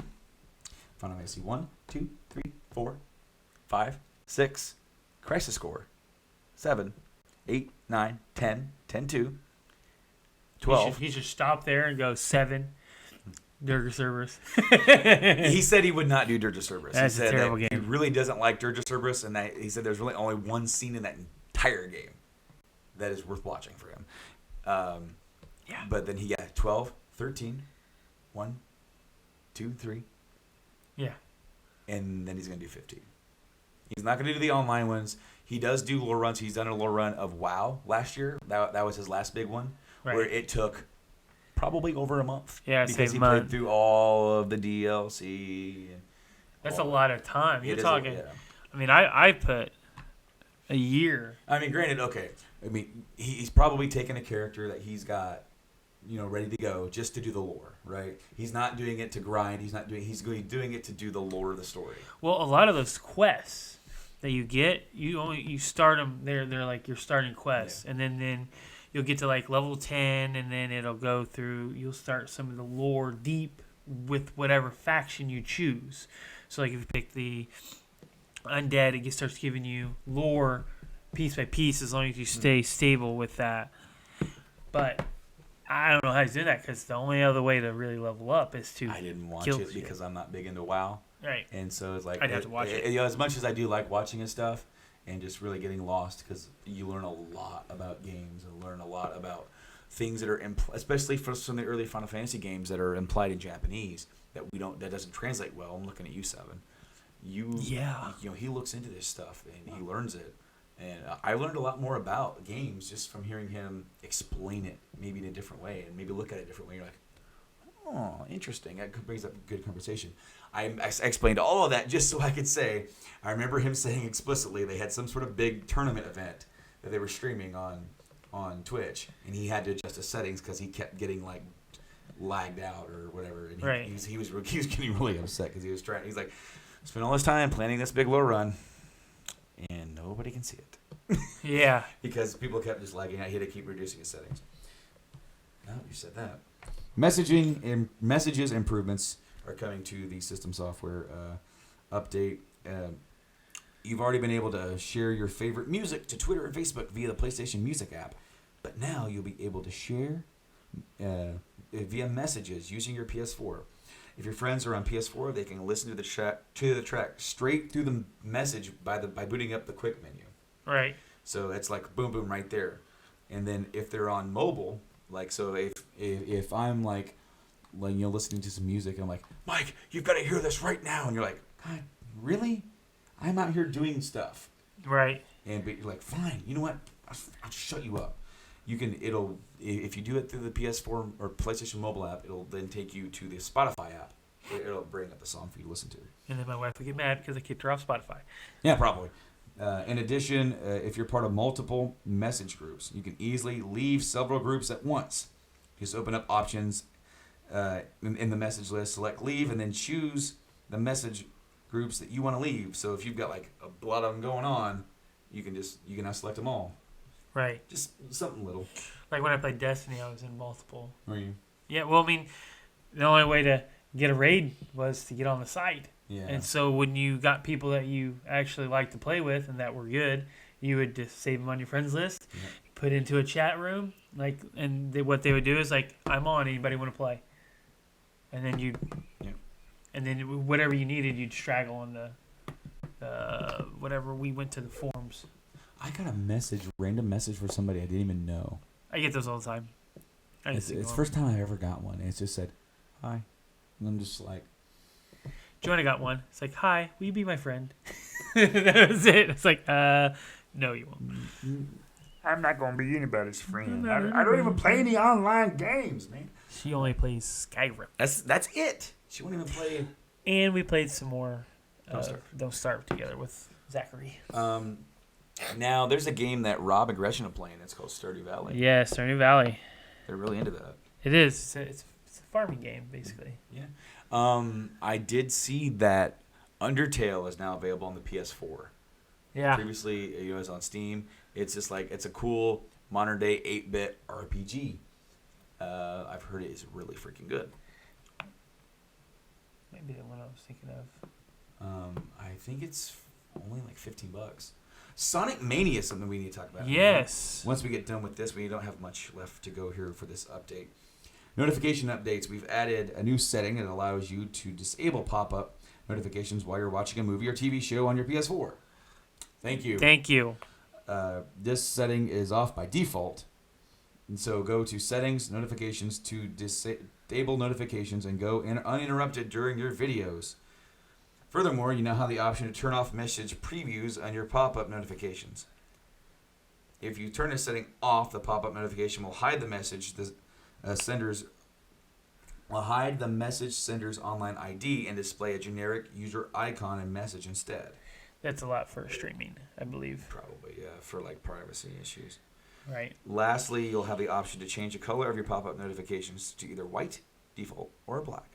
Final Fantasy 1, 2, 3, 4, 5, 6, Crisis Core, 7, 8, 9, 10, 10-2, 12. He should stop there and go 7. Dirge Cerberus. He said he would not do Dirge Cerberus. That's a terrible game. He really doesn't like Dirge Cerberus, and he said there's really only one scene in that entire game that is worth watching for him. But then he got 12, 13, 1, 2, 3. Yeah. And then he's going to do 15. He's not going to do the online ones. He does do lore runs. He's done a lore run of WoW last year. That was his last big one, where it took probably over a month. Yeah, because he played through all of the DLC. That's a lot of time. You're talking. I mean, I put a year. I mean, granted, okay. I mean, he's probably taken a character that he's got, ready to go just to do the lore, right? He's not doing it to grind. He's doing it to do the lore of the story. Well, a lot of those quests that you get, you start them. They're like your starting quests, and then you'll get to like level 10, and then it'll go through. You'll start some of the lore deep with whatever faction you choose. So like if you pick the undead, it starts giving you lore piece by piece as long as you stay stable with that. But I don't know how he's doing that because the only other way to really level up is to I didn't watch kill it because I'm not big into WoW. Right. And so it's like I'd have to watch it. You know, as much as I do like watching his stuff and just really getting lost because you learn a lot about games and learn a lot about things that are especially for some of the early Final Fantasy games that are implied in Japanese that doesn't translate well. I'm looking at you, Seven. You know, he looks into this stuff and he learns it. And I learned a lot more about games just from hearing him explain it maybe in a different way and maybe look at it a different way. You're like, oh, interesting. That brings up a good conversation. I explained all of that just so I could say, I remember him saying explicitly they had some sort of big tournament event that they were streaming on Twitch, and he had to adjust the settings because he kept getting like lagged out or whatever. And he was getting really upset because he's like, spent all this time planning this big lore run, and nobody can see it. Yeah. Because people kept just lagging out. He had to keep reducing his settings. Now you said that. Messages improvements are coming to the system software update. You've already been able to share your favorite music to Twitter and Facebook via the PlayStation Music app, but now you'll be able to share via messages using your PS4. If your friends are on PS4, they can listen to the track straight through the message by booting up the quick menu. Right. So it's like boom, boom right there. And then if they're on mobile, like so if I'm like listening to some music, and I'm like, Mike, you've got to hear this right now, and you're like, God, really? I'm out here doing stuff. Right. And you're like, fine, you know what? I'll shut you up. If you do it through the PS4 or PlayStation mobile app, it'll then take you to the Spotify app. It'll bring up the song for you to listen to. And then my wife would get mad because I kicked her off Spotify. Yeah, probably. In addition, if you're part of multiple message groups, you can easily leave several groups at once. Just open up options in the message list, select leave, and then choose the message groups that you want to leave. So if you've got like a lot of them going on, you can now select them all. Right. Just something little. Like when I played Destiny, I was in multiple. Were you? Yeah, well, I mean, the only way to get a raid was to get on the site. Yeah. And so when you got people that you actually liked to play with and that were good, you would just save them on your friends list, put into a chat room, what they would do is like, I'm on, anybody want to play? And then and then whatever you needed, you'd straggle on the whatever. We went to the forums. I got a random message for somebody I didn't even know. I get those all the time. It's the first time I ever got one. And it just said, hi. And I'm just like. Joanna got one. It's like, hi, will you be my friend? That was it. It's like, no, you won't. I'm not going to be anybody's friend. I don't even play any online games, man. She only plays Skyrim. That's it. She won't even play. And we played some more Don't Starve together with Zachary. Now, there's a game that Rob and Gretchen are playing. It's called Stardew Valley. Yeah, Stardew Valley. They're really into that. It is. It's a farming game, basically. Yeah. I did see that Undertale is now available on the PS4. Yeah. Previously, it was on Steam. It's just like, it's a cool modern day 8-bit RPG. I've heard it is really freaking good. Maybe the one I was thinking of. I think it's only like $15. Sonic Mania is something we need to talk about. Yes. Once we get done with this, we don't have much left to go here for this update. Notification updates. We've added a new setting that allows you to disable pop-up notifications while you're watching a movie or TV show on your PS4. Thank you. Thank you. This setting is off by default. And so go to Settings, Notifications to disable notifications and go uninterrupted during your videos. Furthermore, you now have the option to turn off message previews on your pop-up notifications. If you turn this setting off, the pop-up notification will hide the message sender's online ID and display a generic user icon and message instead. That's a lot for streaming, I believe. Probably, yeah, for like privacy issues. Right. Lastly, you'll have the option to change the color of your pop-up notifications to either white, default, or black.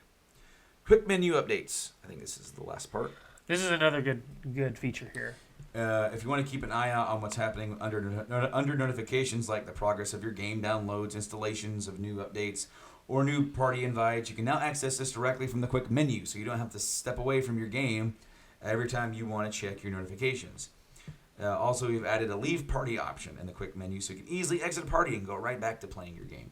Quick menu updates. I think this is the last part. This is another good feature here. If you want to keep an eye out on what's happening under notifications, like the progress of your game downloads, installations of new updates, or new party invites, you can now access this directly from the quick menu, so you don't have to step away from your game every time you want to check your notifications. Also, we've added a leave party option in the quick menu, so you can easily exit a party and go right back to playing your game.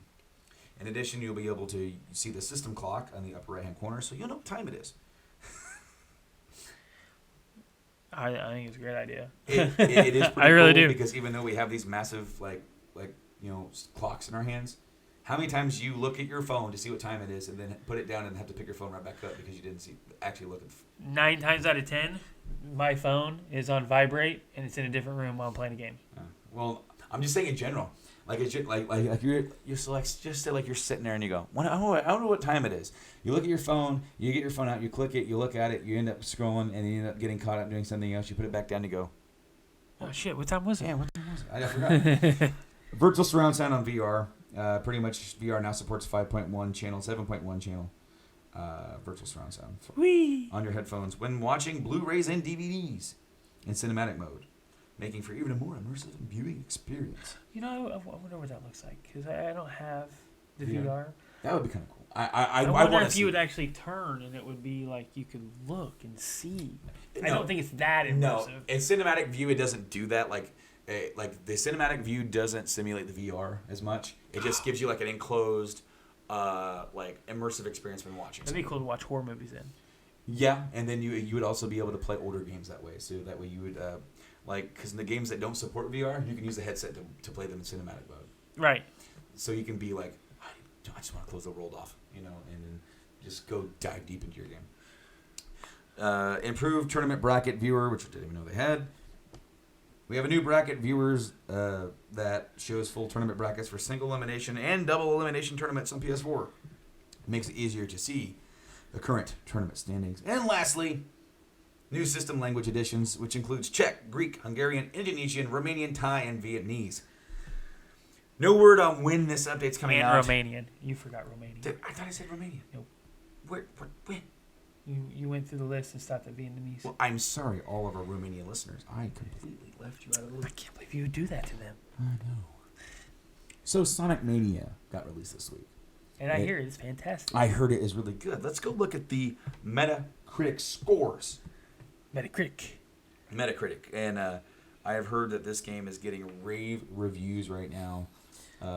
In addition, you'll be able to see the system clock on the upper right-hand corner, so you'll know what time it is. I think it's a great idea. It is pretty I really cool do. because even though we have these massive clocks in our hands, how many times you look at your phone to see what time it is and then put it down and have to pick your phone right back up because you didn't actually look at 9 times out of 10, my phone is on vibrate and it's in a different room while I'm playing a game. Well, I'm just saying in general. Like it's just, like you're so like just say like you're sitting there and you go, I don't know what time it is. You look at your phone, you get your phone out, you click it, you look at it, you end up scrolling, and you end up getting caught up doing something else. You put it back down, you go, oh shit, what time was it? Yeah, what time was it? I forgot. Virtual surround sound on VR. Pretty much VR now supports 5.1 channel, 7.1 channel virtual surround sound on your headphones when watching Blu-rays and DVDs in cinematic mode, making for even a more immersive viewing experience. You know, I wonder what that looks like because I don't have the VR. That would be kind of cool. I wonder if you would actually turn and it would be like you could look and see. No, I don't think it's that immersive. No, in cinematic view, it doesn't do that. Like the cinematic view doesn't simulate the VR as much. It just gives you like an enclosed, immersive experience when watching. That'd be cool to watch horror movies in. Yeah, and then you would also be able to play older games that way. So that way you would because in the games that don't support VR, you can use the headset to play them in cinematic mode. Right. So you can be like, I just want to close the world off, and then just go dive deep into your game. Improved tournament bracket viewer, which I didn't even know they had. We have a new bracket viewers that shows full tournament brackets for single elimination and double elimination tournaments on PS4. It makes it easier to see the current tournament standings. And lastly, new system language additions, which includes Czech, Greek, Hungarian, Indonesian, Romanian, Thai, and Vietnamese. No word on when this update's coming out. And Romanian. You forgot Romanian. I thought I said Romanian. Nope. When? You went through the list and stopped at Vietnamese. Well, I'm sorry, all of our Romanian listeners. I completely left you out of the list. I can't believe you would do that to them. I know. So Sonic Mania got released this week. And I hear it's fantastic. I heard it is really good. Let's go look at the Metacritic scores. Metacritic. And I have heard that this game is getting rave reviews right now.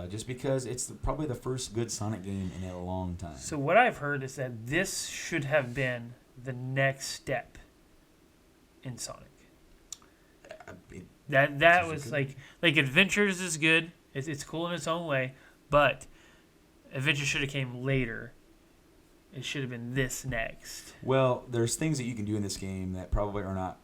Just because it's probably the first good Sonic game in a long time. So what I've heard is that this should have been the next step in Sonic. That was like Adventures is good. It's cool in its own way, but Adventures should have came later. It should have been this next. Well, there's things that you can do in this game that probably are not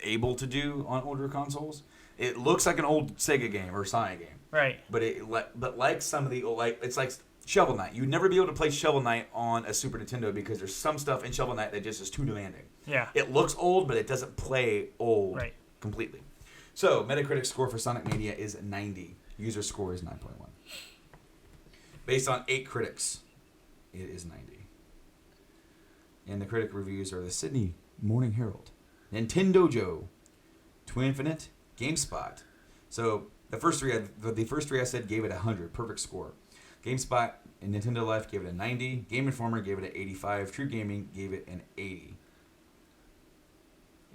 able to do on older consoles. It looks like an old Sega game or Sonic game, right? But like some of the it's like Shovel Knight. You'd never be able to play Shovel Knight on a Super Nintendo because there's some stuff in Shovel Knight that just is too demanding. Yeah, it looks old, but it doesn't play old completely. So Metacritic score for Sonic Mania is 90. User score is 9.1. Based on 8 critics, it is 90. And the critic reviews are the Sydney Morning Herald, Nintendo Joe, Twin Infinite, GameSpot. So the first three I said gave it 100, perfect score. GameSpot and Nintendo Life gave it a 90. Game Informer gave it an 85. True Gaming gave it an 80.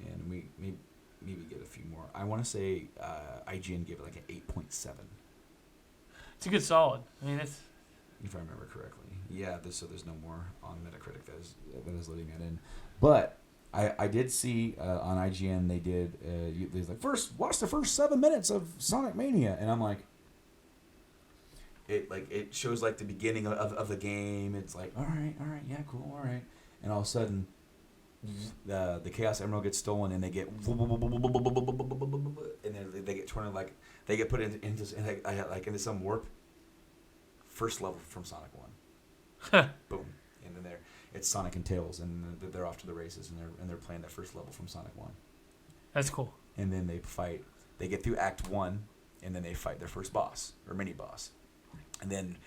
And we maybe get a few more. I want to say IGN gave it like an 8.7. It's a good solid. I mean, it's if I remember correctly. Yeah. So there's no more on Metacritic that is letting that in, but. I did see on IGN they did there's like watch the first 7 minutes of Sonic Mania, and I'm like it shows like the beginning of the game. It's like all right, yeah, cool, all right, and all of a sudden the Chaos Emerald gets stolen and they get and then they get torn like they get put into some warp. First level from Sonic 1. Boom, and then there. It's Sonic and Tails, and they're off to the races, and they're playing that first level from Sonic 1. That's cool. And then they fight. They get through Act 1, and then they fight their first boss, or mini-boss. And then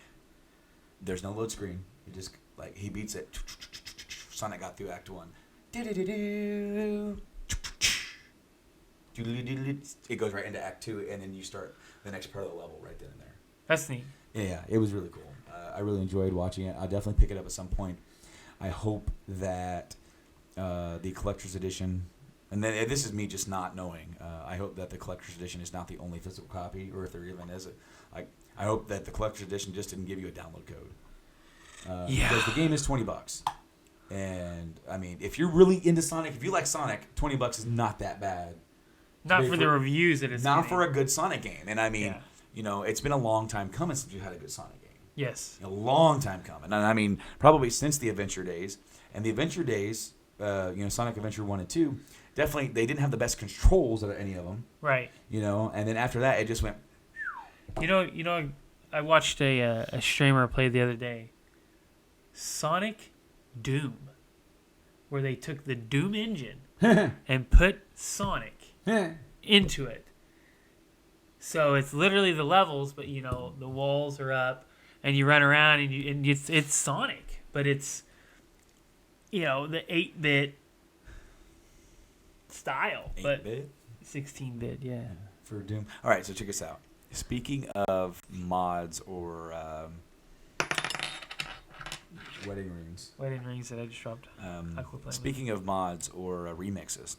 there's no load screen. You just, he beats it. Sonic got through Act 1. it goes right into Act 2, and then you start the next part of the level right then and there. That's neat. Yeah, it was really cool. I really enjoyed watching it. I'll definitely pick it up at some point. I hope that the collector's edition, and then this is me just not knowing. I hope that the collector's edition is not the only physical copy, or if there even is. I hope that the collector's edition just didn't give you a download code. Because the game is $20, and I mean, if you're really into Sonic, if you like Sonic, $20 is not that bad. Not for the reviews that it's not getting. For a good Sonic game, and I mean, it's been a long time coming since you had a good Sonic game. Yes. A long time coming. And I mean, probably since the Adventure days. And the Adventure days, Sonic Adventure 1 and 2, definitely, they didn't have the best controls out of any of them. Right. And then after that, it just went... I watched a streamer play the other day. Sonic Doom. Where they took the Doom engine and put Sonic into it. So it's literally the levels, but, the walls are up. And you run around, and it's Sonic, but it's, the 8-bit style. 8-bit? 16-bit, yeah. For Doom. All right, so check us out. Speaking of mods or wedding rings. Wedding rings that I just dropped. Speaking of mods or remixes,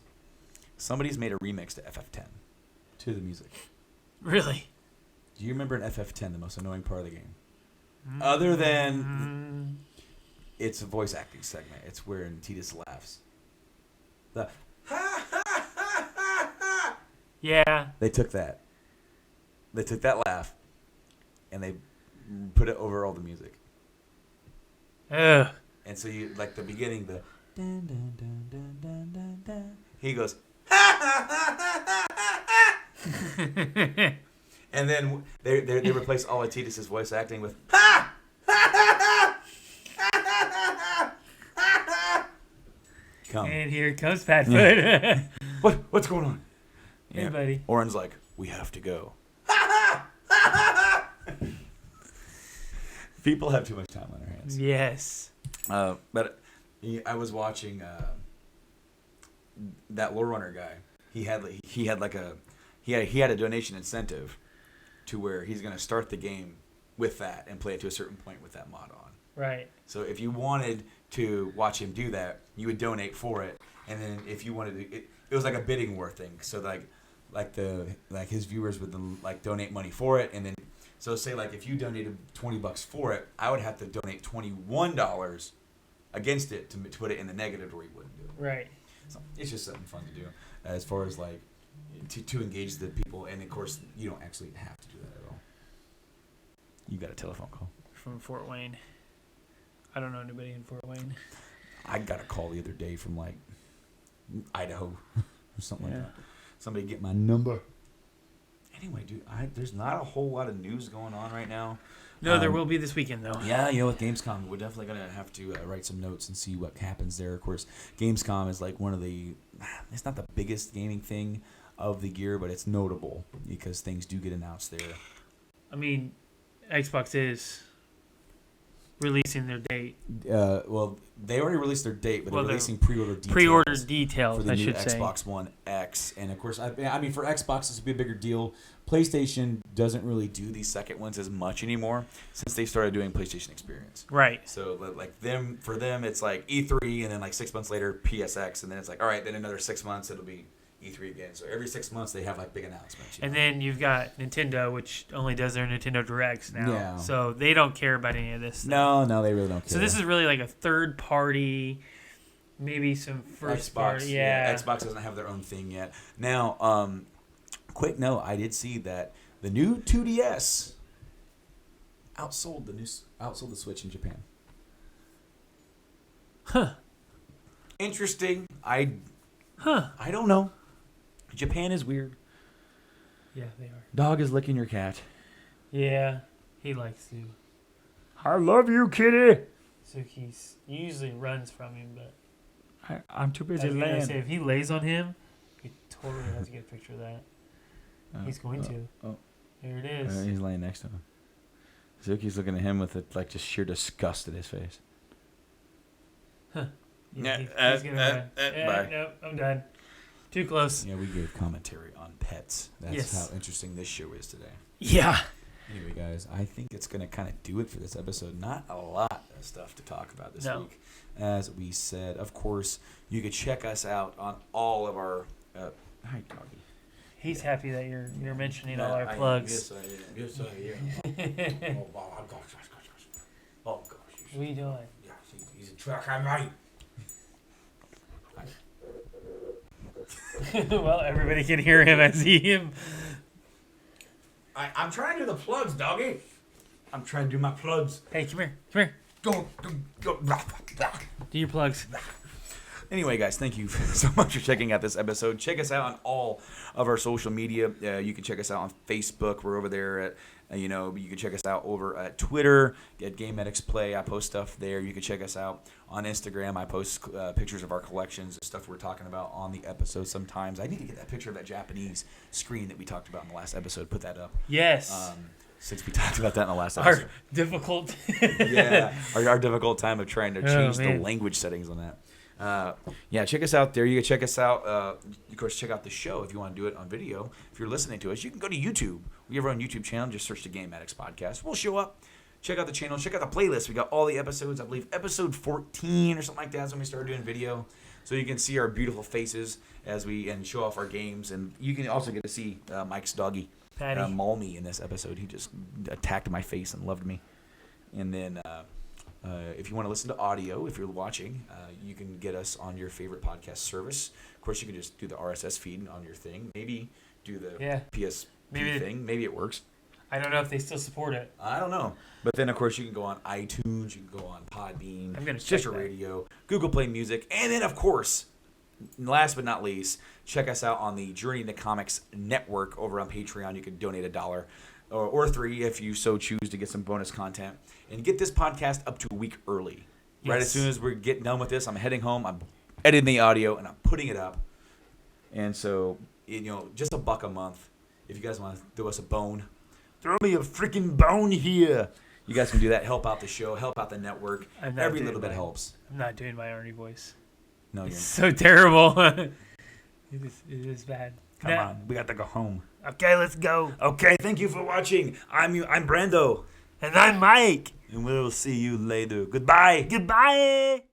somebody's made a remix to FF10 to the music. Really? Do you remember in FF10 the most annoying part of the game? Other than it's a voice acting segment. It's where Tidus laughs. The yeah. They took that. They took that laugh and they put it over all the music. Ugh. And so you like the beginning, the dun, dun, dun, dun, dun, dun, dun. He goes and then they replace all of Tidus' voice acting with ha! Come. And here comes Fatfoot. Yeah. What's going on? Hey, buddy. Oren's like, we have to go. People have too much time on their hands. Yes. But I was watching that Lore Runner guy. He had a donation incentive to where he's going to start the game with that and play it to a certain point with that mod on. Right. So if you wanted to watch him do that, you would donate for it, and then if you wanted to, it was like a bidding war thing. So like his viewers would then like donate money for it, and then so say like if you donated $20 for it, I would have to donate $21 against it to put it in the negative where he wouldn't do it. Right. So it's just something fun to do as far as like to engage the people, and of course you don't actually have to do that at all. You got a telephone call from Fort Wayne. I don't know anybody in Fort Wayne. I got a call the other day from like Idaho or something like that. Somebody get my number. Anyway, dude, there's not a whole lot of news going on right now. No, there will be this weekend, though. Yeah, with Gamescom, we're definitely going to have to write some notes and see what happens there. Of course, Gamescom is like one of the... It's not the biggest gaming thing of the year, but it's notable because things do get announced there. I mean, Xbox is releasing their date. Well, they already released their date, but they're releasing pre-order details. For the new Xbox One X. And of course, I mean, for Xbox, this would be a bigger deal. PlayStation doesn't really do these second ones as much anymore since they started doing PlayStation Experience. Right. So like for them, it's like E3, and then like 6 months later, PSX, and then it's like, all right, then another 6 months, it'll be E3 again. So every 6 months, they have like big announcements. And then you've got Nintendo, which only does their Nintendo Directs now. Yeah. So they don't care about any of this stuff. No, they really don't care. So this is really like a third party, maybe some first Xbox, party. Yeah. Xbox doesn't have their own thing yet. Now, quick note, I did see that the new 2DS outsold the Switch in Japan. Huh. Interesting. I don't know. Japan is weird. Yeah, they are. Dog is licking your cat. Yeah, he likes to. I love you, kitty. So he usually runs from him, but I'm too busy laying. Say, if he lays on him, he totally has to get a picture of that. He's going to. Oh. There it is. He's laying next to him. Suki's looking at him with just sheer disgust at his face. Huh. Yeah, he's gonna run. Bye. Nope, I'm done. Too close. Yeah, we gave commentary on pets. That's Yes. how interesting this show is today. Yeah. Anyway, guys, I think it's going to kind of do it for this episode. Not a lot of stuff to talk about this week. As we said, of course, you could check us out on all of our... hi, doggy. He's happy that you're mentioning all our plugs. Yes, I am. Oh, gosh. Oh, gosh. What are you doing? Yeah, he's a truck. I'm right. Well, everybody can hear him as him. I'm trying to do the plugs, doggy. I'm trying to do my plugs. Hey, come here. Go. Do your plugs. Anyway, guys, thank you so much for checking out this episode. Check us out on all of our social media. You can check us out on Facebook. We're over there at, you can check us out over at Twitter, at Game Addicts Play. I post stuff there. You can check us out on Instagram. I post pictures of our collections and stuff we're talking about on the episode sometimes. I need to get that picture of that Japanese screen that we talked about in the last episode. Put that up. Yes. Since we talked about that in the last episode. Our difficult. Yeah, our difficult time of trying to change the language settings on that. Check us out there. You can check us out. Of course, check out the show if you want to do it on video. If you're listening to us, you can go to YouTube. We have our own YouTube channel. Just search the Game Addicts Podcast. We'll show up. Check out the channel. Check out the playlist. We got all the episodes. I believe episode 14 or something like that is when we started doing video. So you can see our beautiful faces and show off our games. And you can also get to see Mike's doggy maul me in this episode. He just attacked my face and loved me. And then... if you want to listen to audio, if you're watching, you can get us on your favorite podcast service. Of course, you can just do the RSS feed on your thing. Maybe do the PSP thing. Maybe it works. I don't know if they still support it. I don't know. But then, of course, you can go on iTunes. You can go on Podbean, I'm gonna Stitcher check that. Radio, Google Play Music. And then, of course, last but not least, check us out on the Journey to Comics Network over on Patreon. You can donate $1. Or $3 if you so choose to get some bonus content. And get this podcast up to a week early. Yes. Right as soon as we're getting done with this, I'm heading home, I'm editing the audio, and I'm putting it up. And so, just $1 a month. If you guys want to throw us a bone, throw me a freaking bone here. You guys can do that. Help out the show. Help out the network. Every little bit helps. I'm not doing my Arnie voice. No, you're not. So terrible. It is bad. Come on. We got to go home. Okay, let's go. Okay, thank you for watching. I'm Brando. And I'm Mike. And we'll see you later. Goodbye. Goodbye.